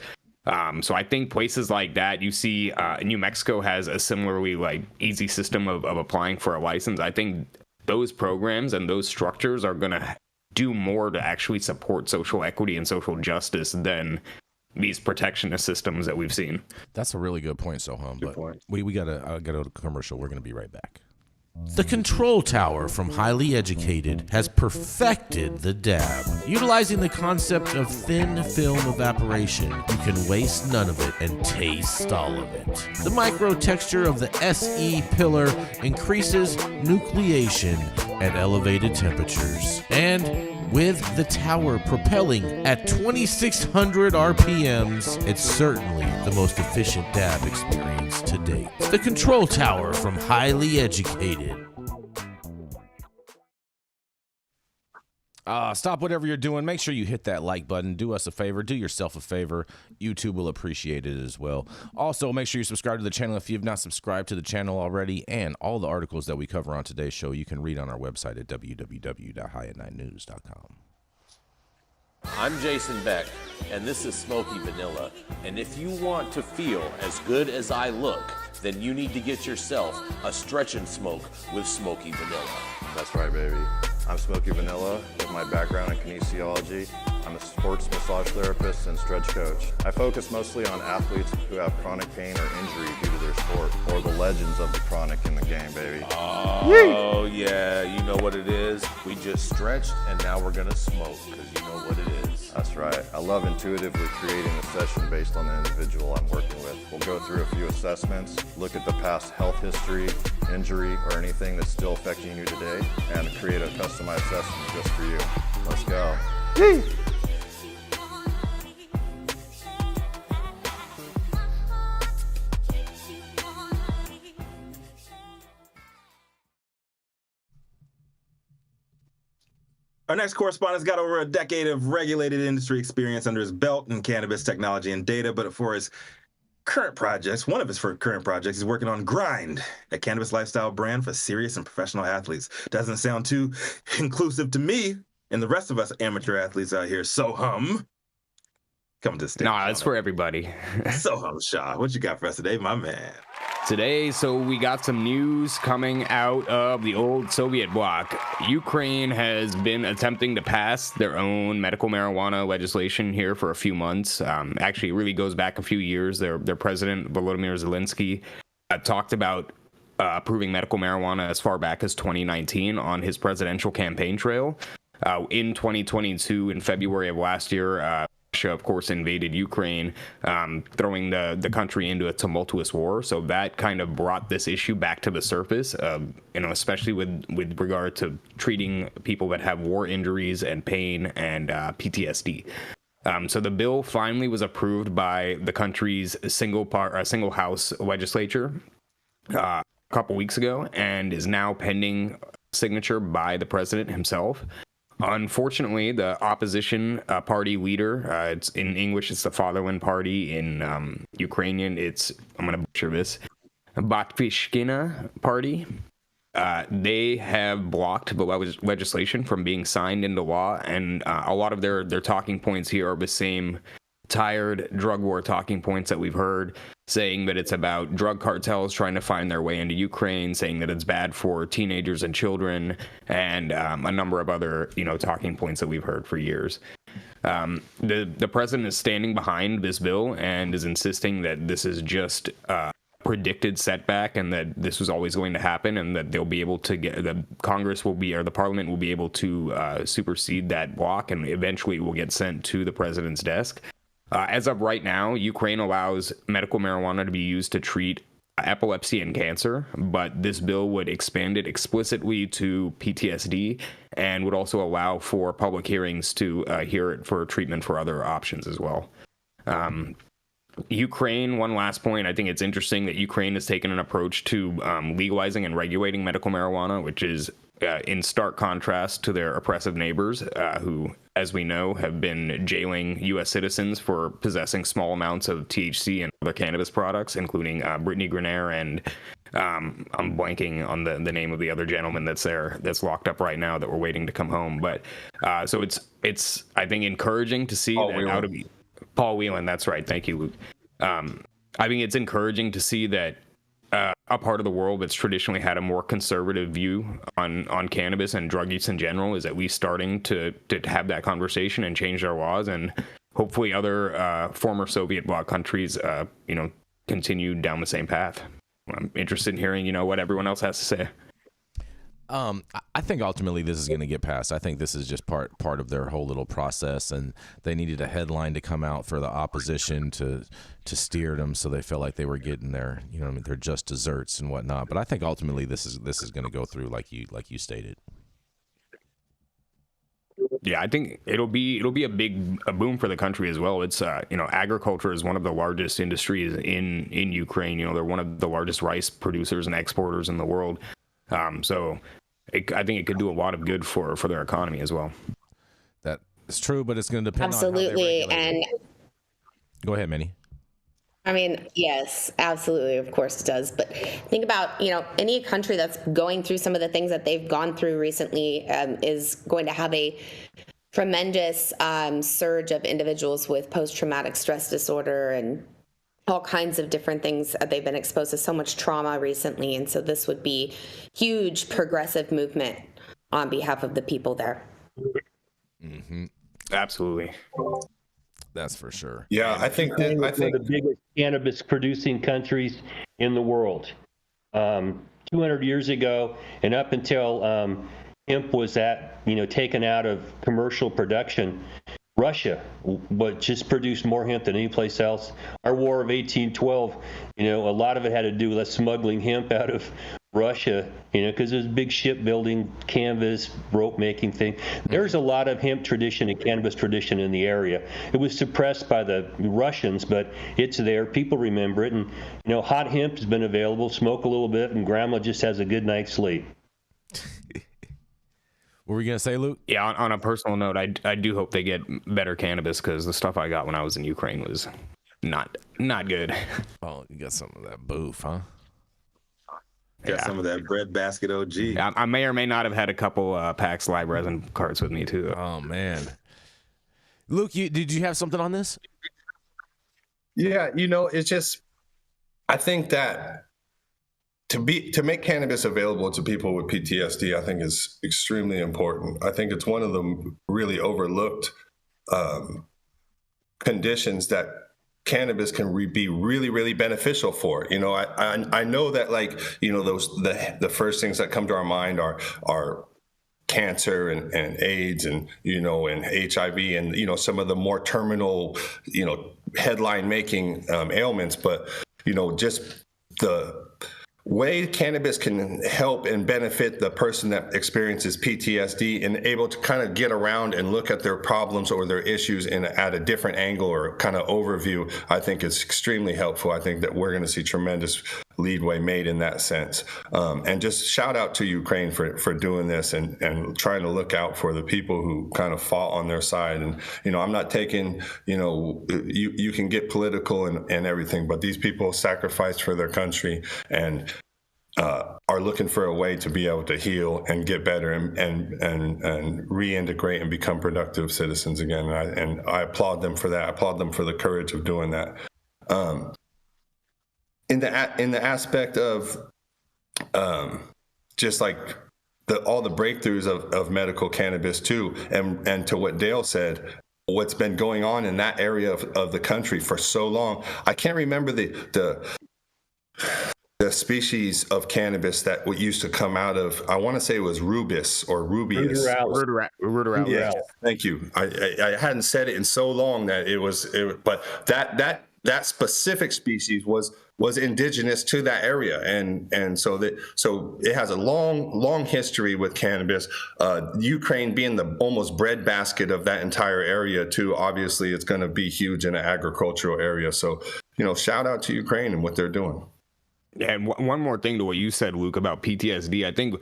So I think places like that, you see New Mexico has a similarly like easy system of applying for a license. I think those programs and those structures are going to do more to actually support social equity and social justice than these protectionist systems that we've seen. That's a really good point, Sohum. But we gotta go to commercial. We're gonna be right back. The Control Tower from Highly Educated has perfected the dab. Utilizing the concept of thin film evaporation, you can waste none of it and taste all of it. The micro texture of the SE pillar increases nucleation at elevated temperatures. And With the tower propelling at 2,600 RPMs, it's certainly the most efficient dab experience to date. The Control Tower from Highly Educated. Stop whatever you're doing. Make sure you hit that like button. Do us a favor. Do yourself a favor. YouTube will appreciate it as well. Also, make sure you subscribe to the channel if you've not subscribed to the channel already. And all the articles that we cover on today's show, you can read on our website at www.highat9news.com. I'm Jason Beck, and this is Smoky Vanilla. And if you want to feel as good as I look, then you need to get yourself a stretch and smoke with Smoky Vanilla. That's right, baby. I'm Smoky Vanilla with my background in kinesiology. I'm a sports massage therapist and stretch coach. I focus mostly on athletes who have chronic pain or injury due to their sport, or the legends of the chronic in the game, baby. Oh, yeah, you know what it is? We just stretched, and now we're gonna smoke, because you know what it is. That's right. I love intuitively creating a session based on the individual I'm working with. We'll go through a few assessments, look at the past health history, injury, or anything that's still affecting you today, and create a customized session just for you. Let's go. Our next correspondent's got over a decade of regulated industry experience under his belt in cannabis technology and data, but for his current projects, one of his current projects, he's working on Grind, a cannabis lifestyle brand for serious and professional athletes. Doesn't sound too inclusive to me and the rest of us amateur athletes out here. Sohum, come to the stage. Nah, it's for everybody. Sohum Shaw, what you got for us today, my man? Today, so we got some news coming out of the old Soviet bloc. Ukraine has been attempting to pass their own medical marijuana legislation here for a few months. Actually, it really goes back a few years. Their president, Volodymyr Zelensky, talked about approving medical marijuana as far back as 2019 on his presidential campaign trail. In 2022, in February of last year, Russia, of course, invaded Ukraine, throwing the country into a tumultuous war. So that kind of brought this issue back to the surface, especially with regard to treating people that have war injuries and pain and PTSD. So the bill finally was approved by the country's single house legislature a couple weeks ago and is now pending signature by the president himself. Unfortunately, the opposition party leader, it's in English, it's the Fatherland Party. In Ukrainian, I'm going to butcher this, Batvishkina Party. They have blocked the legislation from being signed into law, and a lot of their talking points here are the same tired drug war talking points that we've heard, saying that it's about drug cartels trying to find their way into Ukraine, saying that it's bad for teenagers and children, and a number of other, talking points that we've heard for years. The president is standing behind this bill and is insisting that this is just predicted setback and that this was always going to happen, and that they'll be able to the parliament will be able to supersede that block, and eventually will get sent to the president's desk. As of right now, Ukraine allows medical marijuana to be used to treat epilepsy and cancer, but this bill would expand it explicitly to PTSD and would also allow for public hearings to hear it for treatment for other options as well. Ukraine, one last point, I think it's interesting that Ukraine has taken an approach to legalizing and regulating medical marijuana, which is in stark contrast to their oppressive neighbors, who, as we know, have been jailing U.S. citizens for possessing small amounts of THC and other cannabis products, including Brittany Grenier and I'm blanking on the name of the other gentleman that's locked up right now that we're waiting to come home. But so it's I think encouraging to see that Paul Whelan, that's right. Thank you, Luke. I think it's encouraging to see that a part of the world that's traditionally had a more conservative view on cannabis and drug use in general is at least starting to have that conversation and change their laws, and hopefully other former Soviet bloc countries, continue down the same path. I'm interested in hearing, what everyone else has to say. I think ultimately this is going to get passed. I think this is just part of their whole little process, and they needed a headline to come out for the opposition to steer them, so they felt like they were getting their their just desserts and whatnot. But I think ultimately this is going to go through like you stated. Yeah, I think it'll be a boom for the country as well. It's agriculture is one of the largest industries in Ukraine. You know, they're one of the largest rice producers and exporters in the world. So I think it could do a lot of good for their economy as well. That is true, but it's going to depend Absolutely. on how they regulate it. Go ahead, Manny. I mean, yes, absolutely. Of course it does. But think about, any country that's going through some of the things that they've gone through recently is going to have a tremendous surge of individuals with post-traumatic stress disorder and all kinds of different things. They've been exposed to so much trauma recently. And so this would be huge progressive movement on behalf of the people there. Mm-hmm. Absolutely. That's for sure. Yeah, I think one of the biggest cannabis producing countries in the world. 200 years ago, and up until hemp was taken out of commercial production, Russia just produced more hemp than any place else. Our War of 1812, a lot of it had to do with smuggling hemp out of Russia, because there's big shipbuilding, canvas, rope making thing. There's a lot of hemp tradition and cannabis tradition in the area. It was suppressed by the Russians, but it's there. People remember it. And, hot hemp has been available. Smoke a little bit, and grandma just has a good night's sleep. What were you going to say, Luke? Yeah, on a personal note, I do hope they get better cannabis, because the stuff I got when I was in Ukraine was not good. Oh, you got some of that boof, huh? Got some of that bread basket OG. I may or may not have had a couple packs live resin carts with me too. Oh man, Luke, did you have something on this? Yeah, it's just, I think that to make cannabis available to people with PTSD, I think is extremely important. I think it's one of the really overlooked conditions that cannabis can be really, really beneficial for. I know that the first things that come to our mind are cancer and AIDS and HIV and some of the more terminal headline making ailments, but just the way cannabis can help and benefit the person that experiences PTSD and able to kind of get around and look at their problems or their issues at a different angle or kind of overview, I think is extremely helpful. I think that we're going to see tremendous leadway made in that sense. And just shout out to Ukraine for doing this and trying to look out for the people who kind of fought on their side. And, I'm not taking, you can get political and everything, but these people sacrificed for their country and are looking for a way to be able to heal and get better and reintegrate and become productive citizens again. And I applaud them for that. I applaud them for the courage of doing that. In the aspect of just like all the breakthroughs of medical cannabis too, and to what Dale said, what's been going on in that area of the country for so long. I can't remember the species of cannabis that used to come out of, I want to say it was rubus or rubius. Ruderalis. Yeah, thank you. I hadn't said it in so long that but that specific species was indigenous to that area, and so it has a long history with cannabis. Ukraine being the almost breadbasket of that entire area too. Obviously, it's going to be huge in an agricultural area. So shout out to Ukraine and what they're doing. Yeah, and one more thing to what you said, Luke, about PTSD. I think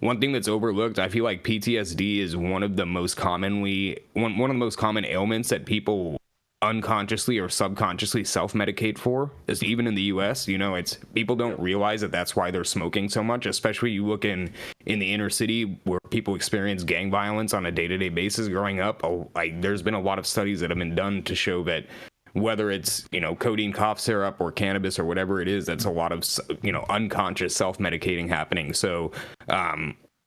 one thing that's overlooked, I feel like PTSD is one of the most common ailments that people unconsciously or subconsciously self-medicate for, is even in the US. It's people don't realize that that's why they're smoking so much, especially you look in the inner city where people experience gang violence on a day-to-day basis growing up. There's been a lot of studies that have been done to show that whether it's codeine cough syrup or cannabis or whatever it is, that's a lot of unconscious self-medicating happening. So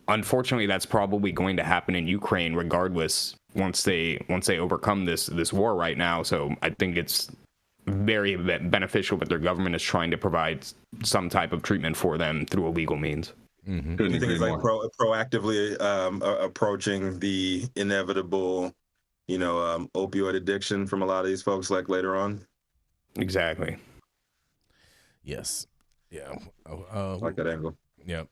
unfortunately that's probably going to happen in Ukraine regardless once they overcome this war right now. So I think it's very beneficial that their government is trying to provide some type of treatment for them through illegal means. Mm-hmm. Do you think it's like proactively approaching the inevitable opioid addiction from a lot of these folks, like later on? Exactly. Yes. Yeah. Like that angle. Yeah.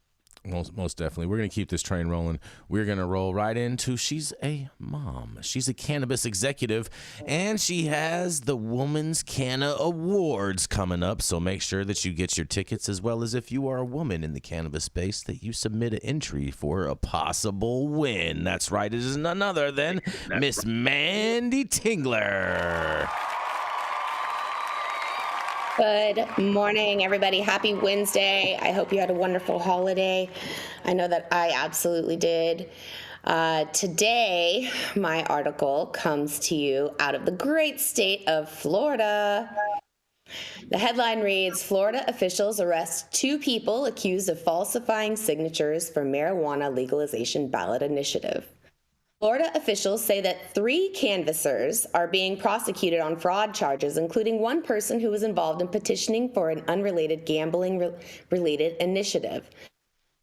Most definitely. We're going to keep this train rolling. We're going to roll right into, she's a mom. She's a cannabis executive, and she has the Woman's Canna Awards coming up. So make sure that you get your tickets, as well as if you are a woman in the cannabis space, that you submit an entry for a possible win. That's right. It is none other than Miss Manndie Tingler. Good morning, everybody. Happy Wednesday. I hope you had a wonderful holiday. I know that I absolutely did. Today, my article comes to you out of the great state of Florida. The headline reads, Florida officials arrest 2 people accused of falsifying signatures for marijuana legalization ballot initiative. Florida officials say that 3 canvassers are being prosecuted on fraud charges, including one person who was involved in petitioning for an unrelated gambling-related initiative.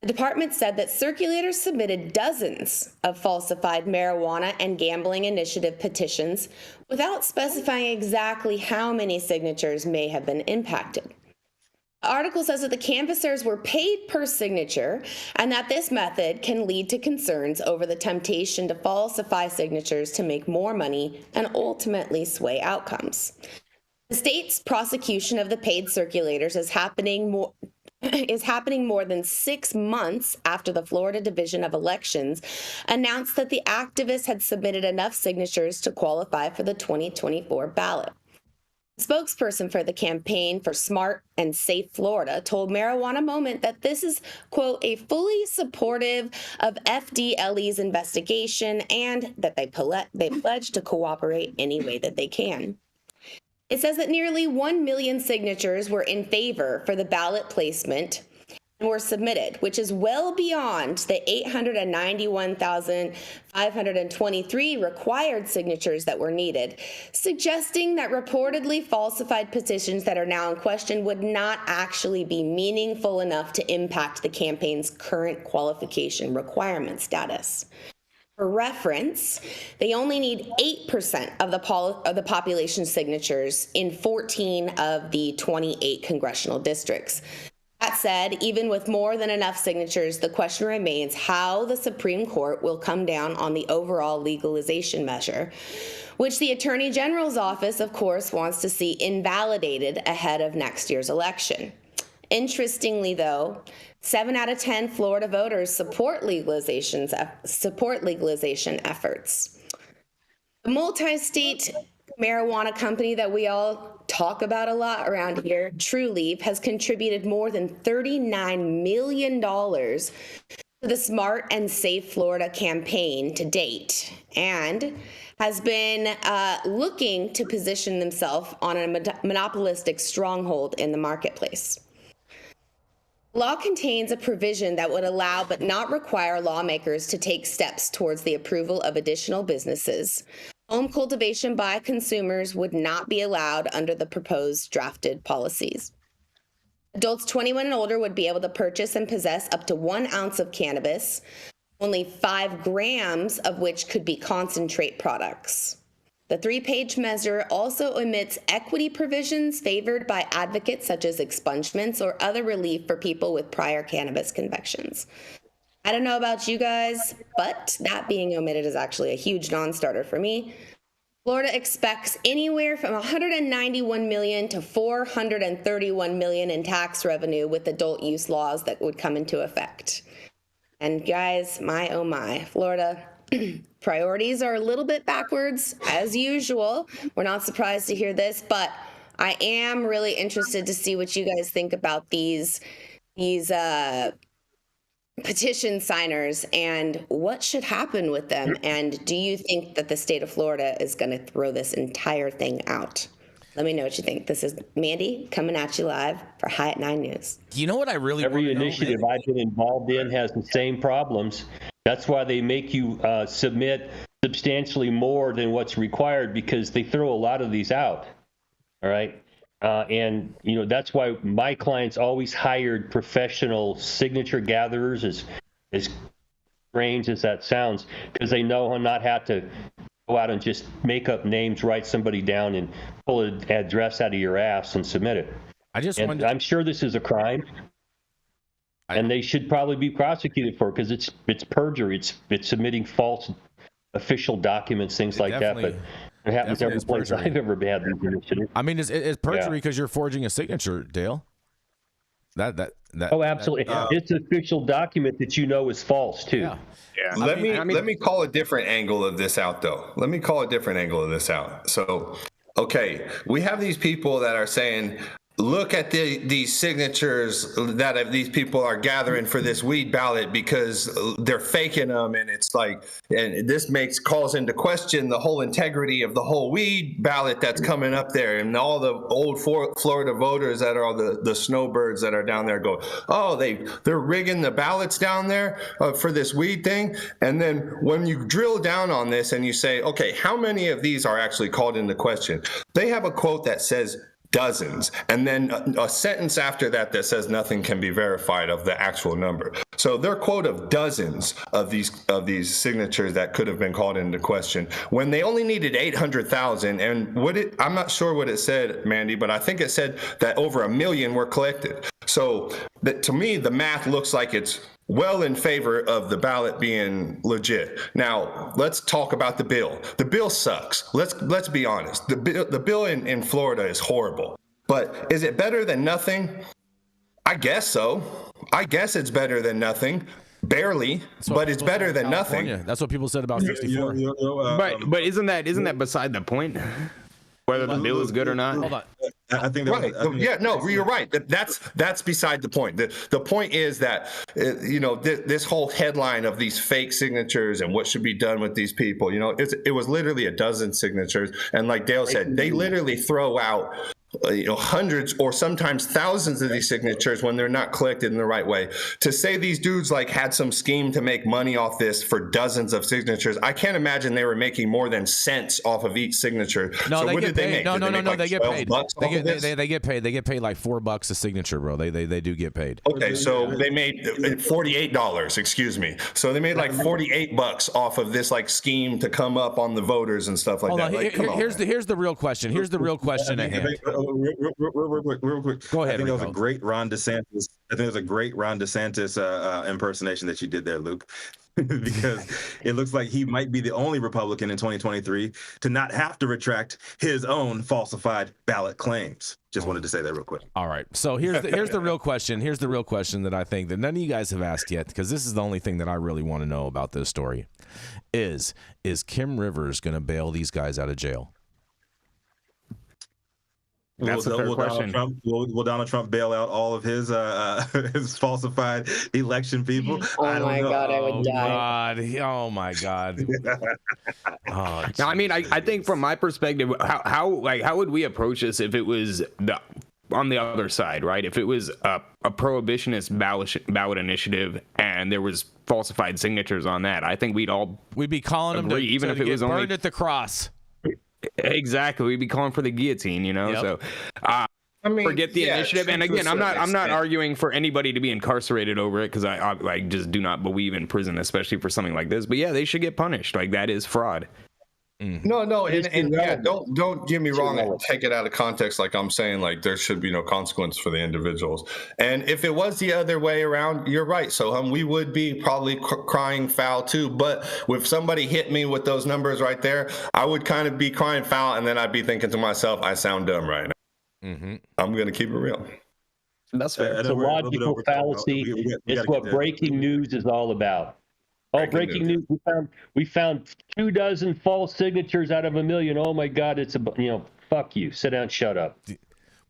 The department said that circulators submitted dozens of falsified marijuana and gambling initiative petitions without specifying exactly how many signatures may have been impacted. The article says that the canvassers were paid per signature and that this method can lead to concerns over the temptation to falsify signatures to make more money and ultimately sway outcomes. The state's prosecution of the paid circulators is happening more than 6 months after the Florida Division of Elections announced that the activists had submitted enough signatures to qualify for the 2024 ballot. The spokesperson for the campaign for Smart and Safe Florida told Marijuana Moment that this is, quote, a fully supportive of FDLE's investigation and that they pledge to cooperate any way that they can. It says that nearly 1 million signatures were in favor for the ballot placement and were submitted, which is well beyond the 891,523 required signatures that were needed, suggesting that reportedly falsified petitions that are now in question would not actually be meaningful enough to impact the campaign's current qualification requirement status. For reference, they only need 8% of the population signatures in 14 of the 28 congressional districts. That said, even with more than enough signatures, the question remains how the Supreme Court will come down on the overall legalization measure, which the Attorney General's office, of course, wants to see invalidated ahead of next year's election. Interestingly, though, 7 out of 10 Florida voters support legalization efforts. The multi-state marijuana company that we all talk about a lot around here, Trulieve, has contributed more than $39 million to the Smart and Safe Florida campaign to date and has been looking to position themselves on a monopolistic stronghold in the marketplace. The law contains a provision that would allow but not require lawmakers to take steps towards the approval of additional businesses. Home cultivation by consumers would not be allowed under the proposed drafted policies. Adults 21 and older would be able to purchase and possess up to 1 ounce of cannabis, only 5 grams of which could be concentrate products. The 3-page measure also omits equity provisions favored by advocates such as expungements or other relief for people with prior cannabis convictions. I don't know about you guys, but that being omitted is actually a huge non-starter for me. Florida expects anywhere from $191 million to $431 million in tax revenue with adult use laws that would come into effect. And guys, my oh my, Florida priorities are a little bit backwards as usual. We're not surprised to hear this, but I am really interested to see what you guys think about these petition signers and what should happen with them. And do you think that the state of Florida is going to throw this entire thing out? Let me know what you think. This is Manndie coming at you live for High at 9 News. You know what I really Every want to initiative know, I've been involved in has the same problems. That's why they make you submit substantially more than what's required, because they throw a lot of these out. All right. And, you know, that's why my clients always hired professional signature gatherers, as strange as that sounds, because they know not how to go out and just make up names, write somebody down, and pull an address out of your ass and submit it. I'm sure this is a crime. and they should probably be prosecuted for it because it's perjury. It's submitting false official documents, things like that. But it happens every place I've ever had these initiatives. I mean, it's perjury because you're forging a signature, Dale. That oh, absolutely. It's an official document that you know is false too. Yeah. Let me call a different angle of this out, though. Let me call a different angle of this out. So, okay, we have these people that are saying, look at these signatures that these people are gathering for this weed ballot because they're faking them, and it's like, and this calls into question the whole integrity of the whole weed ballot that's coming up there, and all the old Florida voters that are all the snowbirds that are down there go, oh, they're rigging the ballots down there for this weed thing. And then when you drill down on this and you say, okay, how many of these are actually called into question? They have a quote that says dozens, and then a sentence after that says nothing can be verified of the actual number. So their quote of dozens of these signatures that could have been called into question when they only needed 800,000. And I'm not sure what it said, Manndie, but I think it said that over 1 million were collected. So to me, the math looks like it's well in favor of the ballot being legit. Now, let's talk about the bill. The bill sucks. Let's be honest. The bill in Florida is horrible. But is it better than nothing? I guess so. I guess it's better than nothing. Barely, but it's better than nothing. That's what people said about 64. But isn't that beside the point? Whether the bill is good or not. Hold on. I think that right. You're right. That's beside the point. The point is that this whole headline of these fake signatures and what should be done with these people. It was literally a dozen signatures, and like Dale said, they literally throw out hundreds or sometimes thousands of these signatures when they're not collected in the right way. To say these dudes had some scheme to make money off this for dozens of signatures, I can't imagine they were making more than cents off of each signature. No, so they what get did they paid. make? No, they get paid. They get paid. They get paid like $4 a signature, bro. They do get paid. Okay, so they made $48. Excuse me. So they made like $48 off of this scheme to come up on the voters and stuff like that. Here's the real question. Here's the real question at hand. Real quick. Go ahead. I think that was a great Ron DeSantis. Impersonation that you did there, Luke, because it looks like he might be the only Republican in 2023 to not have to retract his own falsified ballot claims. Just wanted to say that real quick. All right. So here's the real question. Here's the real question that I think that none of you guys have asked yet, because this is the only thing that I really want to know about this story. Is Kim Rivers going to bail these guys out of jail? That's a fair question. Will Donald Trump bail out all of his falsified election people? Oh my God, I would die. Oh my God. Now, I mean, I think from my perspective, how would we approach this if it was on the other side, right? If it was a prohibitionist ballot initiative and there was falsified signatures on that, I think we'd be calling them even if it was burned only at the cross. Exactly, we'd be calling for the guillotine, Yep. So, I mean, forget the initiative. And again, I'm not arguing for anybody to be incarcerated over it, because I just do not believe in prison, especially for something like this. But yeah, they should get punished. That is fraud. No, and yeah, don't get me wrong and take it out of context. Like I'm saying, there should be no consequence for the individuals. And if it was the other way around, you're right. So we would be probably crying foul too. But if somebody hit me with those numbers right there, I would kind of be crying foul, and then I'd be thinking to myself, I sound dumb right now. Mm-hmm. I'm gonna keep it real. That's fair. It's a logical fallacy. It's what breaking news is all about. Breaking news! We found 24 false signatures out of 1 million. Oh my God! It's fuck you. Sit down. Shut up.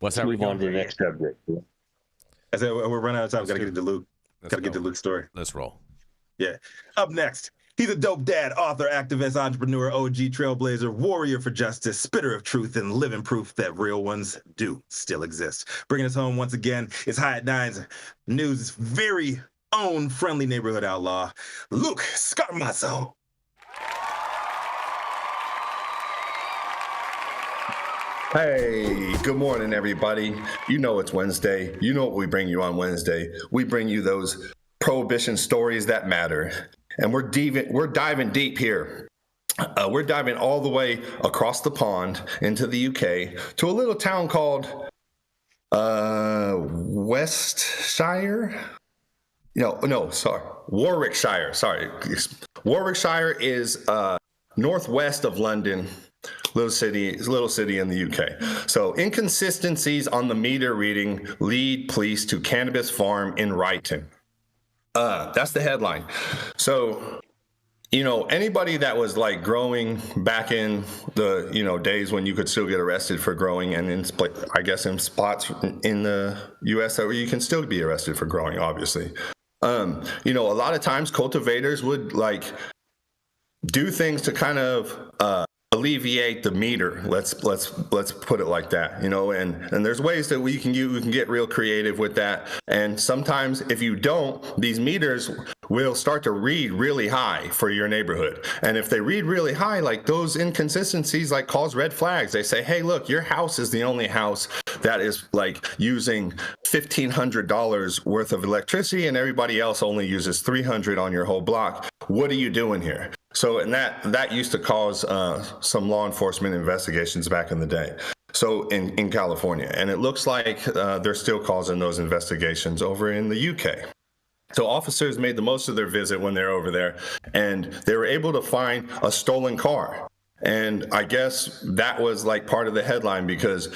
Let's move on to the next subject. I said we're running out of time. Got to get to Luke. Got to get to Luke's story. Let's roll. Yeah. Up next, he's a dope dad, author, activist, entrepreneur, OG, trailblazer, warrior for justice, spitter of truth, and living proof that real ones do still exist. Bringing us home once again is High at Nine's news' very own friendly neighborhood outlaw, Luke Scarmazzo. Hey, good morning, everybody. You know it's Wednesday. You know what we bring you on Wednesday. We bring you those prohibition stories that matter. And we're diving deep here. We're diving all the way across the pond into the UK to a little town called Westshire. No, sorry. Warwickshire. Sorry. Warwickshire is northwest of London, little city in the UK. So inconsistencies on the meter reading lead police to cannabis farm in Wrighton. That's the headline. So, anybody that was like growing back in the, days when you could still get arrested for growing, and in spots in the US where you can still be arrested for growing, obviously. A lot of times cultivators would like do things to kind of alleviate the meter. Let's put it like that, and there's ways that we can get real creative with that. And sometimes if you don't, these meters will start to read really high for your neighborhood. And if they read really high, like those inconsistencies like cause red flags. They say, hey, look, your house is the only house that is like using $1,500 worth of electricity and everybody else only uses $300 on your whole block. What are you doing here? So, and that used to cause some law enforcement investigations back in the day. So in California, and it looks like they're still causing those investigations over in the UK. So officers made the most of their visit when they're over there, and they were able to find a stolen car. And I guess that was like part of the headline, because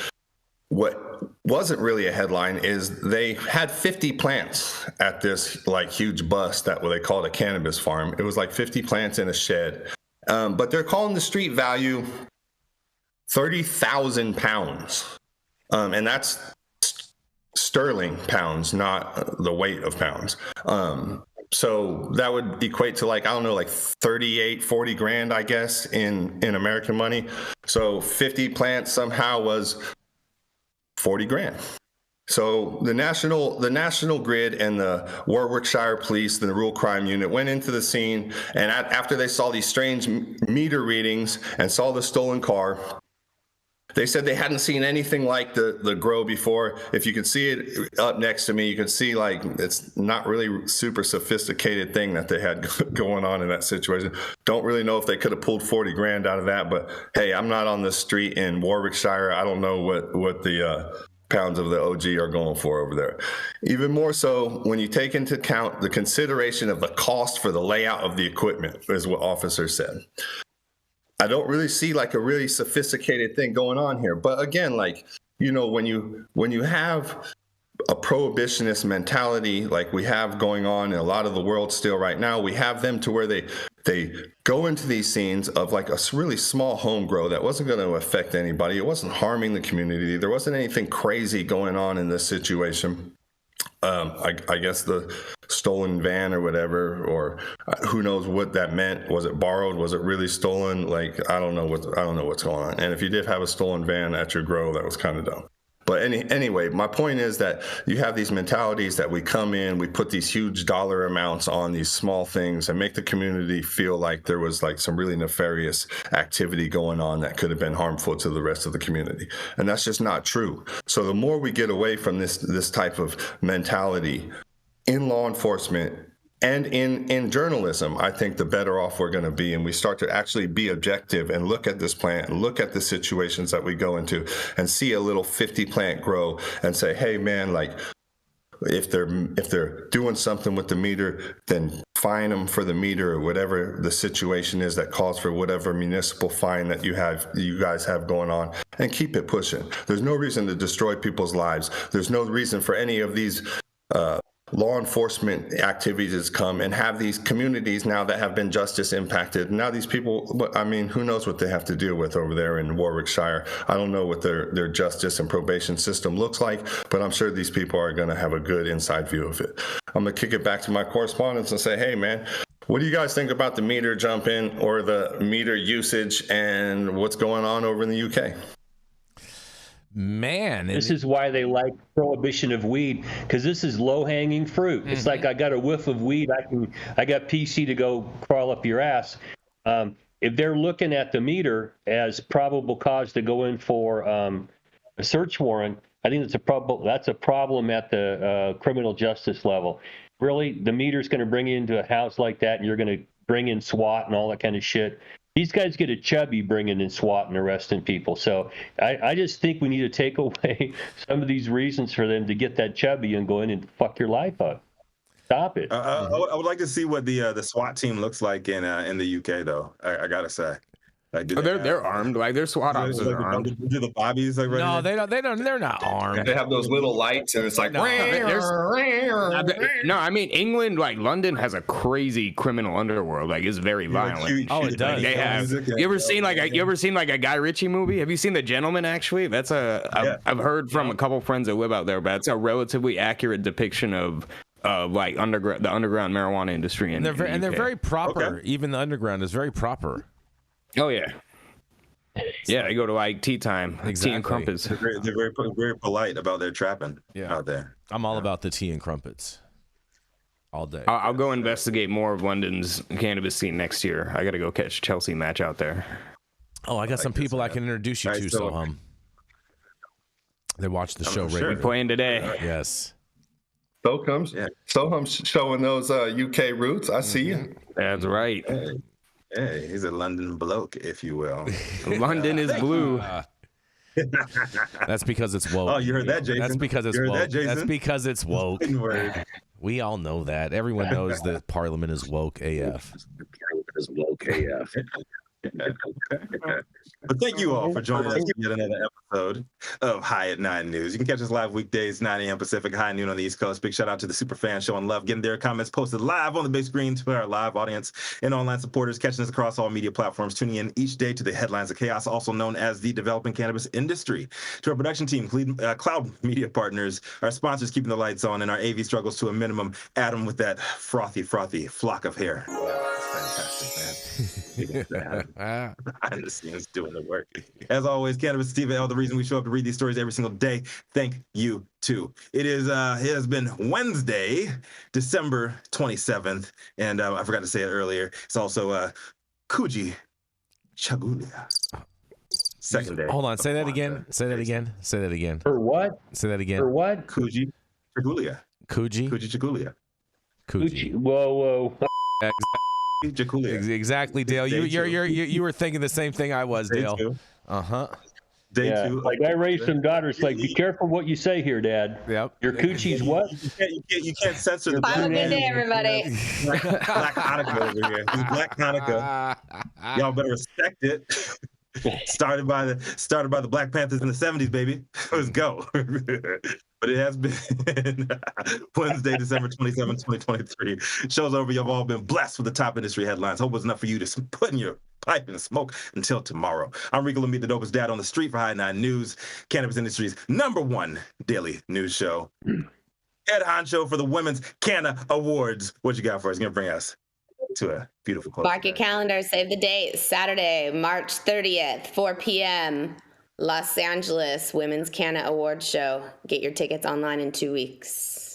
what wasn't really a headline is they had 50 plants at this like huge bust that what they called a cannabis farm. It was like 50 plants in a shed. But they're calling the street value 30,000 pounds. And that's sterling pounds, not the weight of pounds. So that would equate to like 38, 40 grand, I guess, in American money. So 50 plants somehow was 40 grand. So the National Grid and the Warwickshire Police, the Rural Crime Unit, went into the scene, and after they saw these strange meter readings and saw the stolen car, they said they hadn't seen anything like the grow before. If you can see it up next to me, you can see like it's not really super sophisticated thing that they had going on in that situation. Don't really know if they could have pulled 40 grand out of that, but hey, I'm not on the street in Warwickshire. I don't know what the pounds of the OG are going for over there. Even more so when you take into account the consideration of the cost for the layout of the equipment, is what officers said. I don't really see like a really sophisticated thing going on here. But again, like, when you have a prohibitionist mentality like we have going on in a lot of the world still right now, we have them to where they go into these scenes of like a really small home grow that wasn't going to affect anybody. It wasn't harming the community. There wasn't anything crazy going on in this situation. I guess the stolen van or whatever, or who knows what that meant. Was it borrowed? Was it really stolen? Like, I don't know what's going on. And if you did have a stolen van at your grow, that was kind of dumb. But anyway, my point is that you have these mentalities that we come in, we put these huge dollar amounts on these small things and make the community feel like there was like some really nefarious activity going on that could have been harmful to the rest of the community. And that's just not true. So the more we get away from this type of mentality in law enforcement and in journalism, I think the better off we're going to be. And we start to actually be objective and look at this plant and look at the situations that we go into and see a little 50 plant grow and say, hey, man, like if they're doing something with the meter, then fine them for the meter or whatever the situation is that calls for whatever municipal fine that you guys have going on, and keep it pushing. There's no reason to destroy people's lives. There's no reason for any of these law enforcement activities come and have these communities now that have been justice impacted. Now these people, I mean, who knows what they have to deal with over there in Warwickshire. I don't know what their justice and probation system looks like, but I'm sure these people are going to have a good inside view of it. I'm going to kick it back to my correspondents and say, hey, man, what do you guys think about the meter jump in or the meter usage and what's going on over in the UK? Man, this is why they like prohibition of weed, because this is low-hanging fruit. It's like I got a whiff of weed, I got PC to go crawl up your ass. If they're looking at the meter as probable cause to go in for a search warrant, I think that's a problem at the criminal justice level. Really, the meter's going to bring you into a house like that, and you're going to bring in SWAT and all that kind of shit. These guys get a chubby bringing in SWAT and arresting people. So I just think we need to take away some of these reasons for them to get that chubby and go in and fuck your life up. Stop it. I would like to see what the SWAT team looks like in the UK though. I gotta say. Like, They're armed. Like their SWAT officers are armed. Do the bobbies like No, they don't. They're not armed. They have those little lights, and it's like. No, I mean England, like London, has a crazy criminal underworld. Like it's very violent. Oh, it does. They have. You ever seen like a Guy Ritchie movie? Have you seen The Gentleman? Actually, that's I've heard from a couple friends that live out there, but it's a relatively accurate depiction of like the underground marijuana industry. And they're very proper. Okay. Even the underground is very proper. Oh yeah. Yeah, they go to like tea time, tea and crumpets. They're very polite about their trapping out there. I'm all about the tea and crumpets all day. I'll go investigate more of London's cannabis scene next year. I got to go catch Chelsea match out there. Oh, I got some people I can introduce you to, Sohum. They watch the show regularly. We're playing today. Yes. Sohum's showing those UK roots. I see you. That's right. Hey, he's a London bloke, if you will. London is blue. That's because it's woke. Oh, you heard that, Jason? That's because it's woke. That's because it's woke. Word. We all know that. Everyone knows that Parliament is woke AF. But thank you all for joining us for yet another episode of High at 9 News. You can catch us live weekdays, 9 a.m. Pacific, high noon on the East Coast. Big shout out to the super fans showing love, getting their comments posted live on the big screen to our live audience and online supporters catching us across all media platforms, tuning in each day to the Headlines of Chaos, also known as the developing cannabis industry. To our production team, Cloud Media Partners, our sponsors keeping the lights on, and our AV struggles to a minimum. Adam with that frothy flock of hair. That's fantastic, man. Behind the scenes doing the work. As always, Cannabis Steve L, the reason we show up to read these stories every single day. Thank you too. It has been Wednesday, December 27th, and I forgot to say it earlier. It's also Kuji Chagulia. Second day. Hold on, say that again. Say that again. Say that again. For what? Say that again. For what? Kuji Chagulia. Kuji Chagulia. Gucci. Whoa. Exactly, Dale. You were thinking the same thing I was, Dale. Day two. Like I raised some daughters. Like, be careful what you say here, Dad. Yep. Your coochie's what? You can't censor the Have a good day, everybody. Black Hanukkah over here. It's Black Hanukkah. Y'all better respect it. Started by the Black Panthers in the 70s, baby. Let's go. But it has been Wednesday, December 27, 2023. Show's over. You've all been blessed with the top industry headlines. Hope it was enough for you to put in your pipe and smoke until tomorrow. I'm Rico Lamitte, the dopest dad on the street for High 9 News, cannabis industry's #1 daily news show. Head honcho for the Women's Canna Awards. What you got for us? You're going to bring us to a beautiful close. Mark your calendar. Save the date. Saturday, March 30th, 4 p.m. Los Angeles Women's Canna Awards Show. Get your tickets online in 2 weeks.